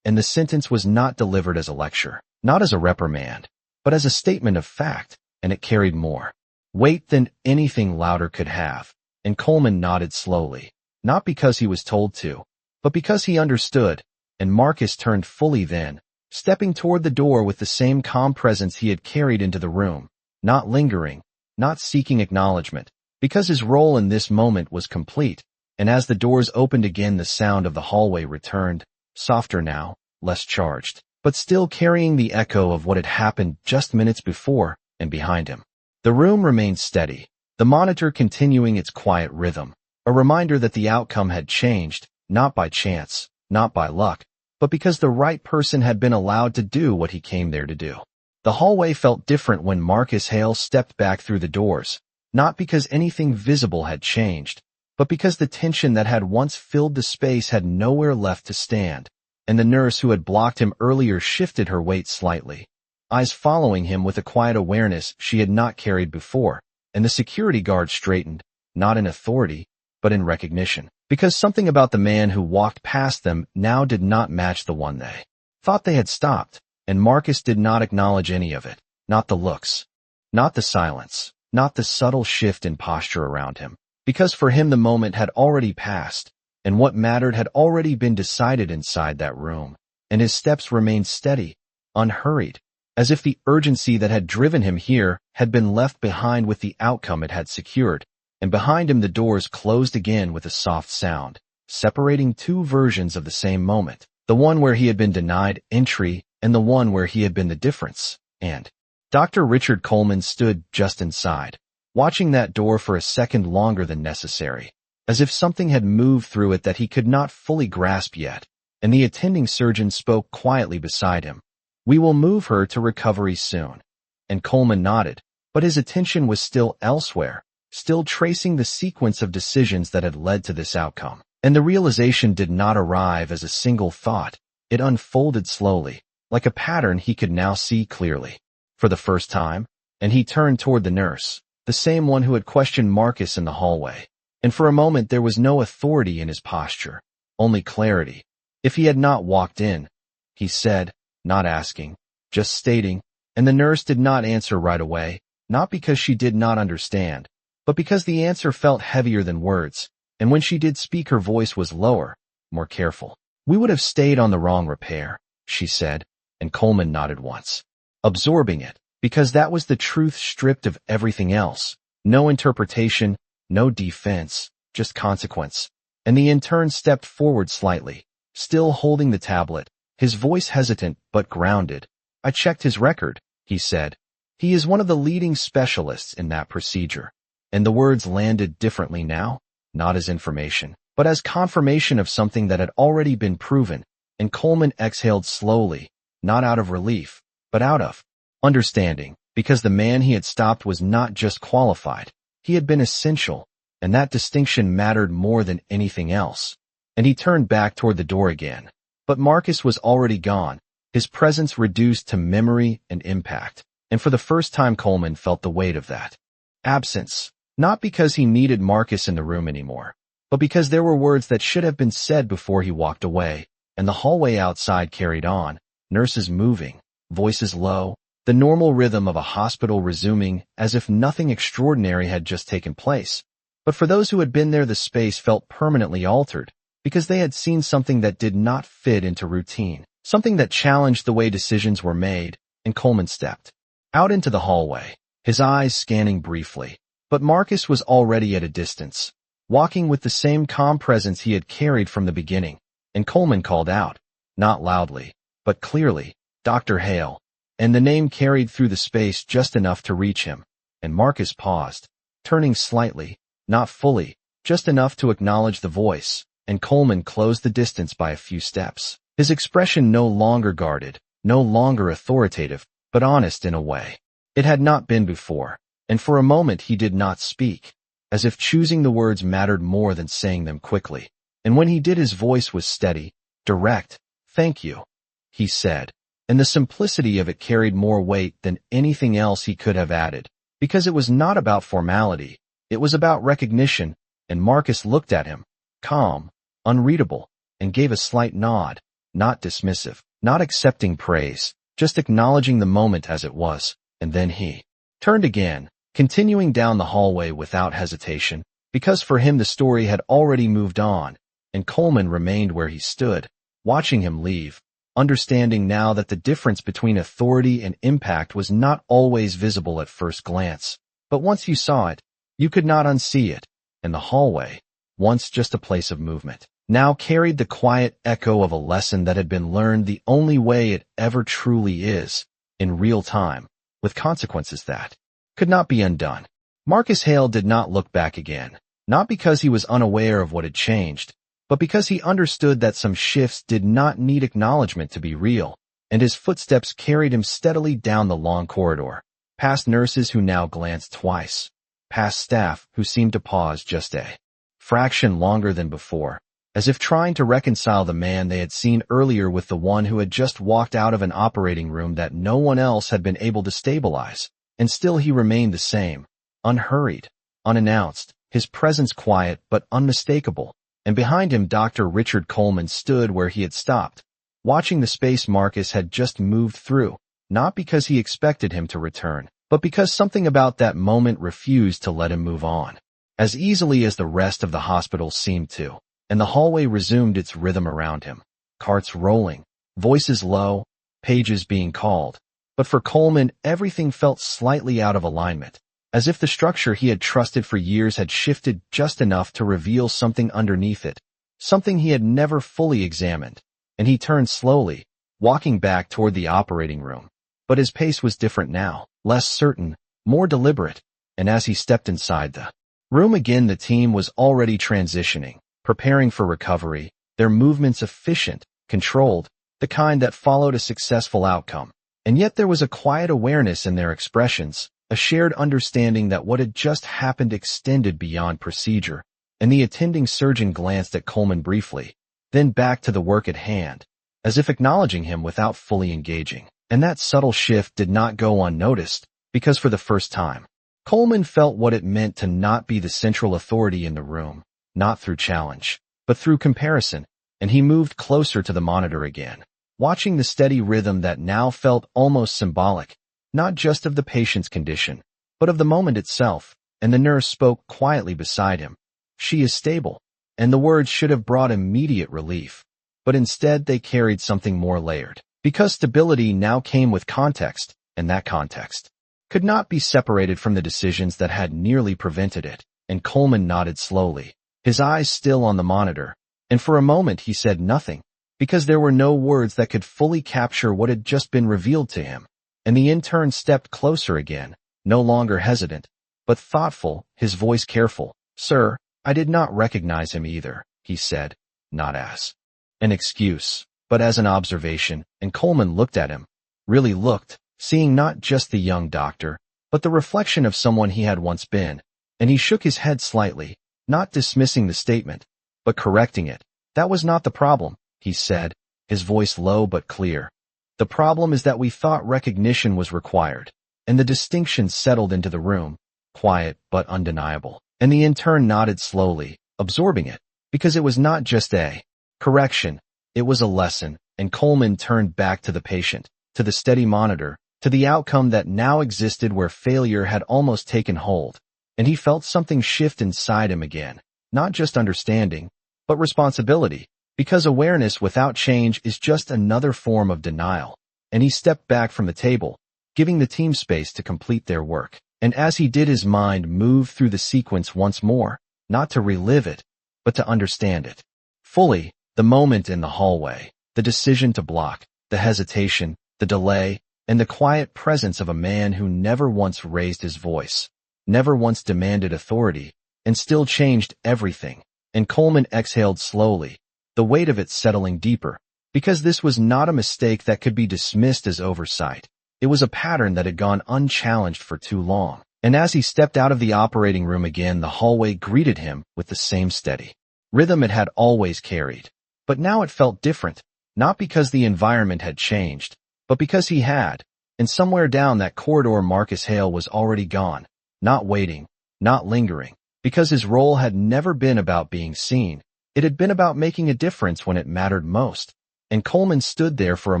And the sentence was not delivered as a lecture, not as a reprimand, but as a statement of fact, and it carried more weight than anything louder could have. And Coleman nodded slowly, not because he was told to, but because he understood, and Marcus turned fully then, stepping toward the door with the same calm presence he had carried into the room, not lingering, not seeking acknowledgement, because his role in this moment was complete. And as the doors opened again, the sound of the hallway returned, softer now, less charged, but still carrying the echo of what had happened just minutes before, and behind him. The room remained steady, the monitor continuing its quiet rhythm, a reminder that the outcome had changed, not by chance, not by luck, but because the right person had been allowed to do what he came there to do. The hallway felt different when Marcus Hale stepped back through the doors, not because anything visible had changed, but because the tension that had once filled the space had nowhere left to stand, and the nurse who had blocked him earlier shifted her weight slightly, eyes following him with a quiet awareness she had not carried before, and the security guard straightened, not in authority, but in recognition. Because something about the man who walked past them now did not match the one they thought they had stopped, and Marcus did not acknowledge any of it. Not the looks, not the silence, not the subtle shift in posture around him. Because for him the moment had already passed, and what mattered had already been decided inside that room, and his steps remained steady, unhurried, as if the urgency that had driven him here had been left behind with the outcome it had secured, and behind him the doors closed again with a soft sound, separating two versions of the same moment, the one where he had been denied entry and the one where he had been the difference. And Dr. Richard Coleman stood just inside, watching that door for a second longer than necessary, as if something had moved through it that he could not fully grasp yet, and the attending surgeon spoke quietly beside him. "We will move her to recovery soon." And Coleman nodded, but his attention was still elsewhere, still tracing the sequence of decisions that had led to this outcome. And the realization did not arrive as a single thought. It unfolded slowly, like a pattern he could now see clearly. For the first time, and he turned toward the nurse, the same one who had questioned Marcus in the hallway. And for a moment there was no authority in his posture, only clarity. "If he had not walked in," he said, not asking, just stating, and the nurse did not answer right away, not because she did not understand, but because the answer felt heavier than words, and when she did speak her voice was lower, more careful. "We would have stayed on the wrong repair," she said, and Coleman nodded once, absorbing it, because that was the truth stripped of everything else. No interpretation, no defense, just consequence. And the intern stepped forward slightly, still holding the tablet, his voice hesitant but grounded. "I checked his record," he said. "He is one of the leading specialists in that procedure." And the words landed differently now, not as information, but as confirmation of something that had already been proven, and Coleman exhaled slowly, not out of relief, but out of understanding, because the man he had stopped was not just qualified, he had been essential, and that distinction mattered more than anything else. And he turned back toward the door again. But Marcus was already gone, his presence reduced to memory and impact, and for the first time Coleman felt the weight of that absence, not because he needed Marcus in the room anymore, but because there were words that should have been said before he walked away, and the hallway outside carried on, nurses moving, voices low, the normal rhythm of a hospital resuming as if nothing extraordinary had just taken place. But for those who had been there the space felt permanently altered, because they had seen something that did not fit into routine, something that challenged the way decisions were made, and Coleman stepped out into the hallway, his eyes scanning briefly. But Marcus was already at a distance, walking with the same calm presence he had carried from the beginning, and Coleman called out, not loudly, but clearly, "Dr. Hale," and the name carried through the space just enough to reach him, and Marcus paused, turning slightly, not fully, just enough to acknowledge the voice, and Coleman closed the distance by a few steps, his expression no longer guarded, no longer authoritative, but honest in a way it had not been before, and for a moment he did not speak, as if choosing the words mattered more than saying them quickly, and when he did his voice was steady, direct. "Thank you," he said, and the simplicity of it carried more weight than anything else he could have added, because it was not about formality, it was about recognition, and Marcus looked at him, calm, unreadable, and gave a slight nod, not dismissive, not accepting praise, just acknowledging the moment as it was, and then he turned again, continuing down the hallway without hesitation, because for him the story had already moved on, and Coleman remained where he stood, watching him leave, understanding now that the difference between authority and impact was not always visible at first glance, but once you saw it, you could not unsee it, and the hallway, once just a place of movement, now carried the quiet echo of a lesson that had been learned the only way it ever truly is, in real time, with consequences that could not be undone. Marcus Hale did not look back again, not because he was unaware of what had changed, but because he understood that some shifts did not need acknowledgement to be real, and his footsteps carried him steadily down the long corridor, past nurses who now glanced twice, past staff who seemed to pause just a fraction longer than before, as if trying to reconcile the man they had seen earlier with the one who had just walked out of an operating room that no one else had been able to stabilize, and still he remained the same, unhurried, unannounced, his presence quiet but unmistakable, and behind him Dr. Richard Coleman stood where he had stopped, watching the space Marcus had just moved through, not because he expected him to return, but because something about that moment refused to let him move on, as easily as the rest of the hospital seemed to, and the hallway resumed its rhythm around him, carts rolling, voices low, pages being called. But for Coleman, everything felt slightly out of alignment, as if the structure he had trusted for years had shifted just enough to reveal something underneath it, something he had never fully examined, and he turned slowly, walking back toward the operating room. But his pace was different now, less certain, more deliberate, and as he stepped inside the room again, the team was already transitioning, preparing for recovery, their movements efficient, controlled, the kind that followed a successful outcome. And yet there was a quiet awareness in their expressions, a shared understanding that what had just happened extended beyond procedure, and the attending surgeon glanced at Coleman briefly, then back to the work at hand, as if acknowledging him without fully engaging. And that subtle shift did not go unnoticed, because for the first time, Coleman felt what it meant to not be the central authority in the room, not through challenge, but through comparison, and he moved closer to the monitor again, watching the steady rhythm that now felt almost symbolic, not just of the patient's condition, but of the moment itself, and the nurse spoke quietly beside him. "She is stable," and the words should have brought immediate relief, but instead they carried something more layered, because stability now came with context, and that context could not be separated from the decisions that had nearly prevented it, and Coleman nodded slowly, his eyes still on the monitor, and for a moment he said nothing, because there were no words that could fully capture what had just been revealed to him. And the intern stepped closer again, no longer hesitant, but thoughtful, his voice careful. "Sir, I did not recognize him either," he said, not as an excuse, but as an observation, and Coleman looked at him, really looked, seeing not just the young doctor, but the reflection of someone he had once been, and he shook his head slightly, not dismissing the statement, but correcting it. "That was not the problem," he said, his voice low but clear. "The problem is that we thought recognition was required," and the distinction settled into the room, quiet but undeniable. And the intern nodded slowly, absorbing it, because it was not just a correction, it was a lesson, and Coleman turned back to the patient, to the steady monitor, to the outcome that now existed where failure had almost taken hold, and he felt something shift inside him again, not just understanding, but responsibility. Because awareness without change is just another form of denial, and he stepped back from the table, giving the team space to complete their work. And as he did, his mind moved through the sequence once more, not to relive it, but to understand it fully. The moment in the hallway, the decision to block, the hesitation, the delay, and the quiet presence of a man who never once raised his voice, never once demanded authority, and still changed everything. And Coleman exhaled slowly, the weight of it settling deeper, because this was not a mistake that could be dismissed as oversight. It was a pattern that had gone unchallenged for too long. And as he stepped out of the operating room again, the hallway greeted him with the same steady rhythm it had always carried. But now it felt different, not because the environment had changed, but because he had. And somewhere down that corridor, Marcus Hale was already gone, not waiting, not lingering, because his role had never been about being seen. It had been about making a difference when it mattered most. And Coleman stood there for a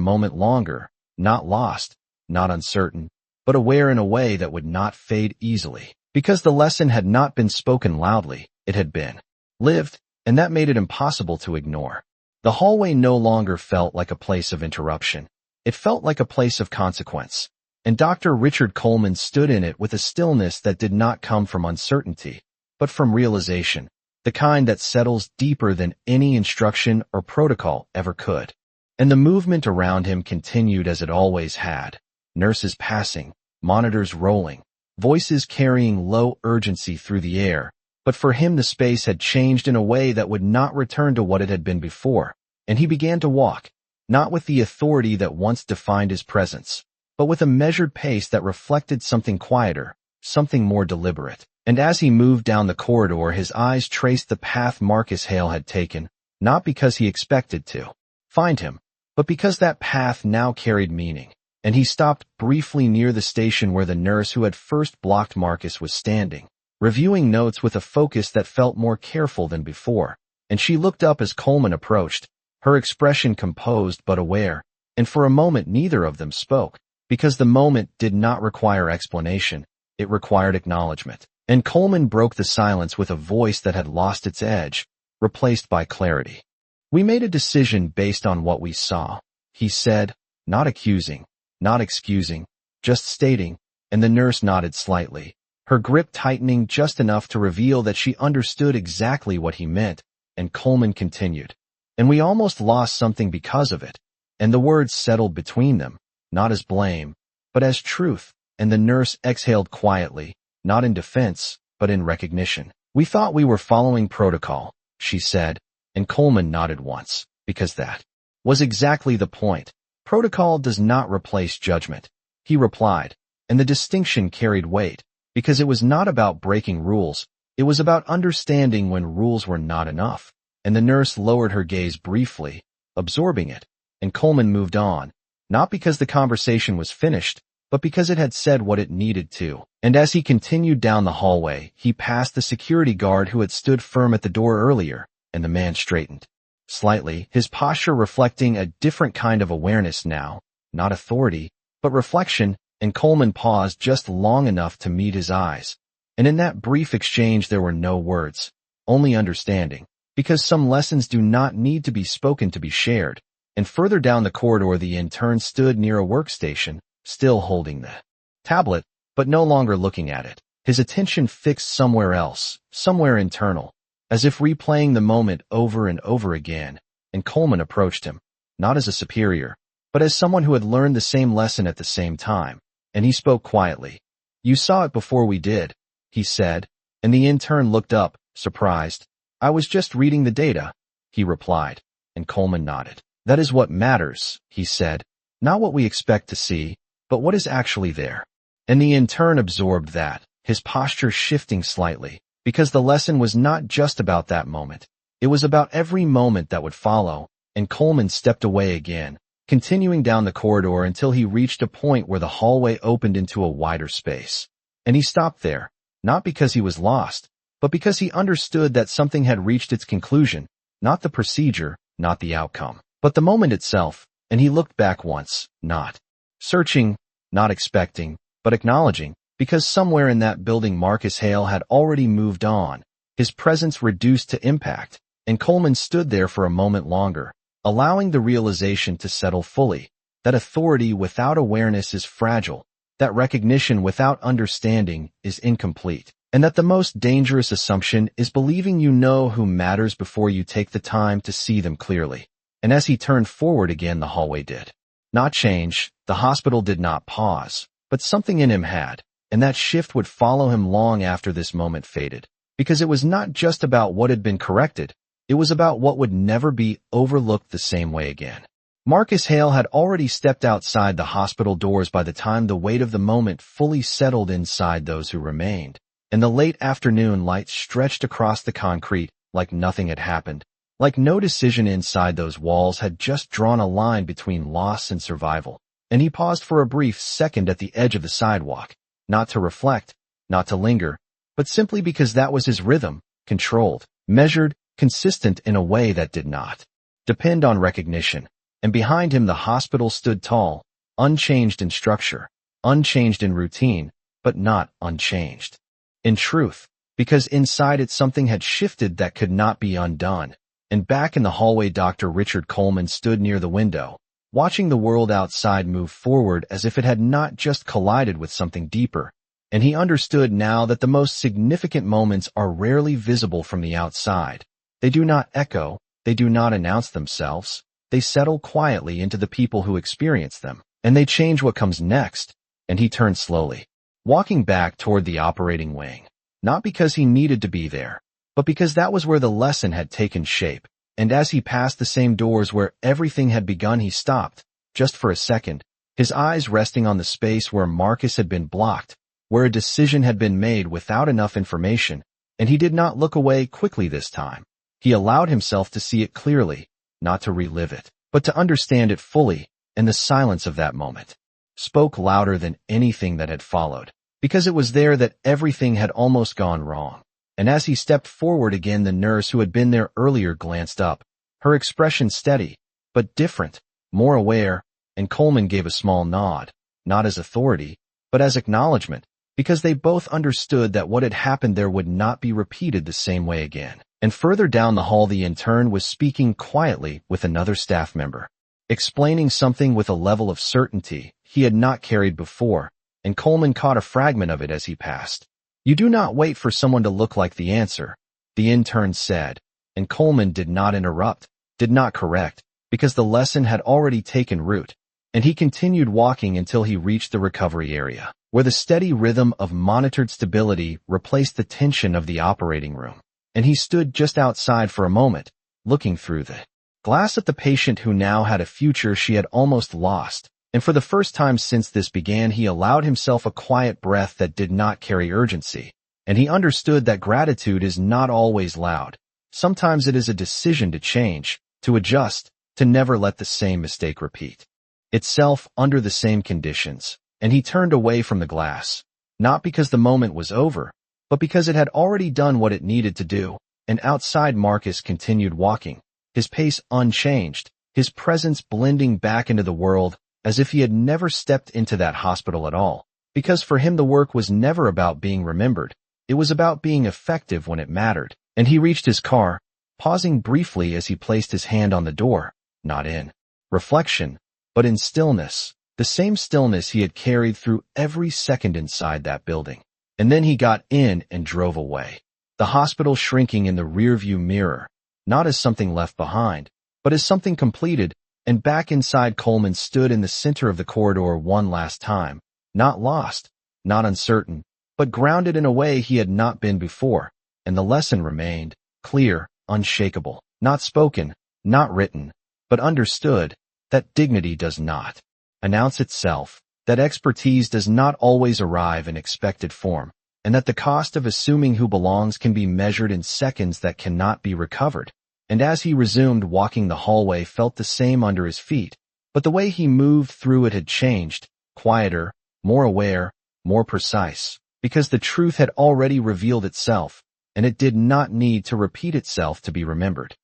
moment longer, not lost, not uncertain, but aware in a way that would not fade easily. Because the lesson had not been spoken loudly, it had been lived, and that made it impossible to ignore. The hallway no longer felt like a place of interruption. It felt like a place of consequence. And Dr. Richard Coleman stood in it with a stillness that did not come from uncertainty, but from realization, the kind that settles deeper than any instruction or protocol ever could. And the movement around him continued as it always had. Nurses passing, monitors rolling, voices carrying low urgency through the air. But for him the space had changed in a way that would not return to what it had been before, and he began to walk, not with the authority that once defined his presence, but with a measured pace that reflected something quieter, something more deliberate. And as he moved down the corridor, his eyes traced the path Marcus Hale had taken, not because he expected to find him, but because that path now carried meaning. And he stopped briefly near the station where the nurse who had first blocked Marcus was standing, reviewing notes with a focus that felt more careful than before, and she looked up as Coleman approached, her expression composed but aware, and for a moment neither of them spoke, because the moment did not require explanation, it required acknowledgement. And Coleman broke the silence with a voice that had lost its edge, replaced by clarity. "We made a decision based on what we saw," he said, not accusing, not excusing, just stating, and the nurse nodded slightly, her grip tightening just enough to reveal that she understood exactly what he meant, and Coleman continued. "And we almost lost something because of it." And the words settled between them, not as blame, but as truth, and the nurse exhaled quietly, not in defense, but in recognition. "We thought we were following protocol," she said, and Coleman nodded once, because that was exactly the point. "Protocol does not replace judgment," he replied, and the distinction carried weight, because it was not about breaking rules, it was about understanding when rules were not enough. And the nurse lowered her gaze briefly, absorbing it, and Coleman moved on, not because the conversation was finished, but because it had said what it needed to. And as he continued down the hallway, he passed the security guard who had stood firm at the door earlier, and the man straightened slightly, his posture reflecting a different kind of awareness now, not authority, but reflection, and Coleman paused just long enough to meet his eyes. And in that brief exchange there were no words, only understanding, because some lessons do not need to be spoken to be shared. And further down the corridor the intern stood near a workstation, still holding the tablet, but no longer looking at it, his attention fixed somewhere else, somewhere internal, as if replaying the moment over and over again. And Coleman approached him, not as a superior, but as someone who had learned the same lesson at the same time, and he spoke quietly. "You saw it before we did," he said, and the intern looked up, surprised. "I was just reading the data," he replied, and Coleman nodded. "That is what matters," he said, "not what we expect to see, but what is actually there." And the intern absorbed that, his posture shifting slightly, because the lesson was not just about that moment. It was about every moment that would follow, and Coleman stepped away again, continuing down the corridor until he reached a point where the hallway opened into a wider space. And he stopped there, not because he was lost, but because he understood that something had reached its conclusion, not the procedure, not the outcome, but the moment itself. And he looked back once, not searching, not expecting, but acknowledging, because somewhere in that building Marcus Hale had already moved on, his presence reduced to impact, and Coleman stood there for a moment longer, allowing the realization to settle fully, that authority without awareness is fragile, that recognition without understanding is incomplete, and that the most dangerous assumption is believing you know who matters before you take the time to see them clearly. And as he turned forward again, the hallway did not change, the hospital did not pause, but something in him had, and that shift would follow him long after this moment faded, because it was not just about what had been corrected, it was about what would never be overlooked the same way again. Marcus Hale had already stepped outside the hospital doors by the time the weight of the moment fully settled inside those who remained, and the late afternoon light stretched across the concrete like nothing had happened, like no decision inside those walls had just drawn a line between loss and survival. And he paused for a brief second at the edge of the sidewalk, not to reflect, not to linger, but simply because that was his rhythm, controlled, measured, consistent in a way that did not depend on recognition. And behind him the hospital stood tall, unchanged in structure, unchanged in routine, but not unchanged in truth, because inside it something had shifted that could not be undone. And back in the hallway Dr. Richard Coleman stood near the window, watching the world outside move forward as if it had not just collided with something deeper. And he understood now that the most significant moments are rarely visible from the outside. They do not echo, they do not announce themselves, they settle quietly into the people who experience them, and they change what comes next. And he turned slowly, walking back toward the operating wing, not because he needed to be there, but because that was where the lesson had taken shape. And as he passed the same doors where everything had begun, he stopped, just for a second, his eyes resting on the space where Marcus had been blocked, where a decision had been made without enough information, and he did not look away quickly this time. He allowed himself to see it clearly, not to relive it, but to understand it fully, and the silence of that moment spoke louder than anything that had followed, because it was there that everything had almost gone wrong. And as he stepped forward again, the nurse who had been there earlier glanced up, her expression steady, but different, more aware, and Coleman gave a small nod, not as authority, but as acknowledgement, because they both understood that what had happened there would not be repeated the same way again. And further down the hall, the intern was speaking quietly with another staff member, explaining something with a level of certainty he had not carried before, and Coleman caught a fragment of it as he passed. "You do not wait for someone to look like the answer," the intern said, and Coleman did not interrupt, did not correct, because the lesson had already taken root, and he continued walking until he reached the recovery area, where the steady rhythm of monitored stability replaced the tension of the operating room. And he stood just outside for a moment, looking through the glass at the patient who now had a future she had almost lost. And for the first time since this began, he allowed himself a quiet breath that did not carry urgency. And he understood that gratitude is not always loud. Sometimes it is a decision to change, to adjust, to never let the same mistake repeat itself under the same conditions. And he turned away from the glass, not because the moment was over, but because it had already done what it needed to do. And outside, Marcus continued walking, his pace unchanged, his presence blending back into the world, as if he had never stepped into that hospital at all. Because for him the work was never about being remembered, it was about being effective when it mattered. And he reached his car, pausing briefly as he placed his hand on the door, not in reflection, but in stillness, the same stillness he had carried through every second inside that building. And then he got in and drove away, the hospital shrinking in the rearview mirror, not as something left behind, but as something completed. And back inside, Coleman stood in the center of the corridor one last time, not lost, not uncertain, but grounded in a way he had not been before. And the lesson remained, clear, unshakable, not spoken, not written, but understood, that dignity does not announce itself, that expertise does not always arrive in expected form, and that the cost of assuming who belongs can be measured in seconds that cannot be recovered. And as he resumed walking, the hallway felt the same under his feet, but the way he moved through it had changed, quieter, more aware, more precise, because the truth had already revealed itself, and it did not need to repeat itself to be remembered.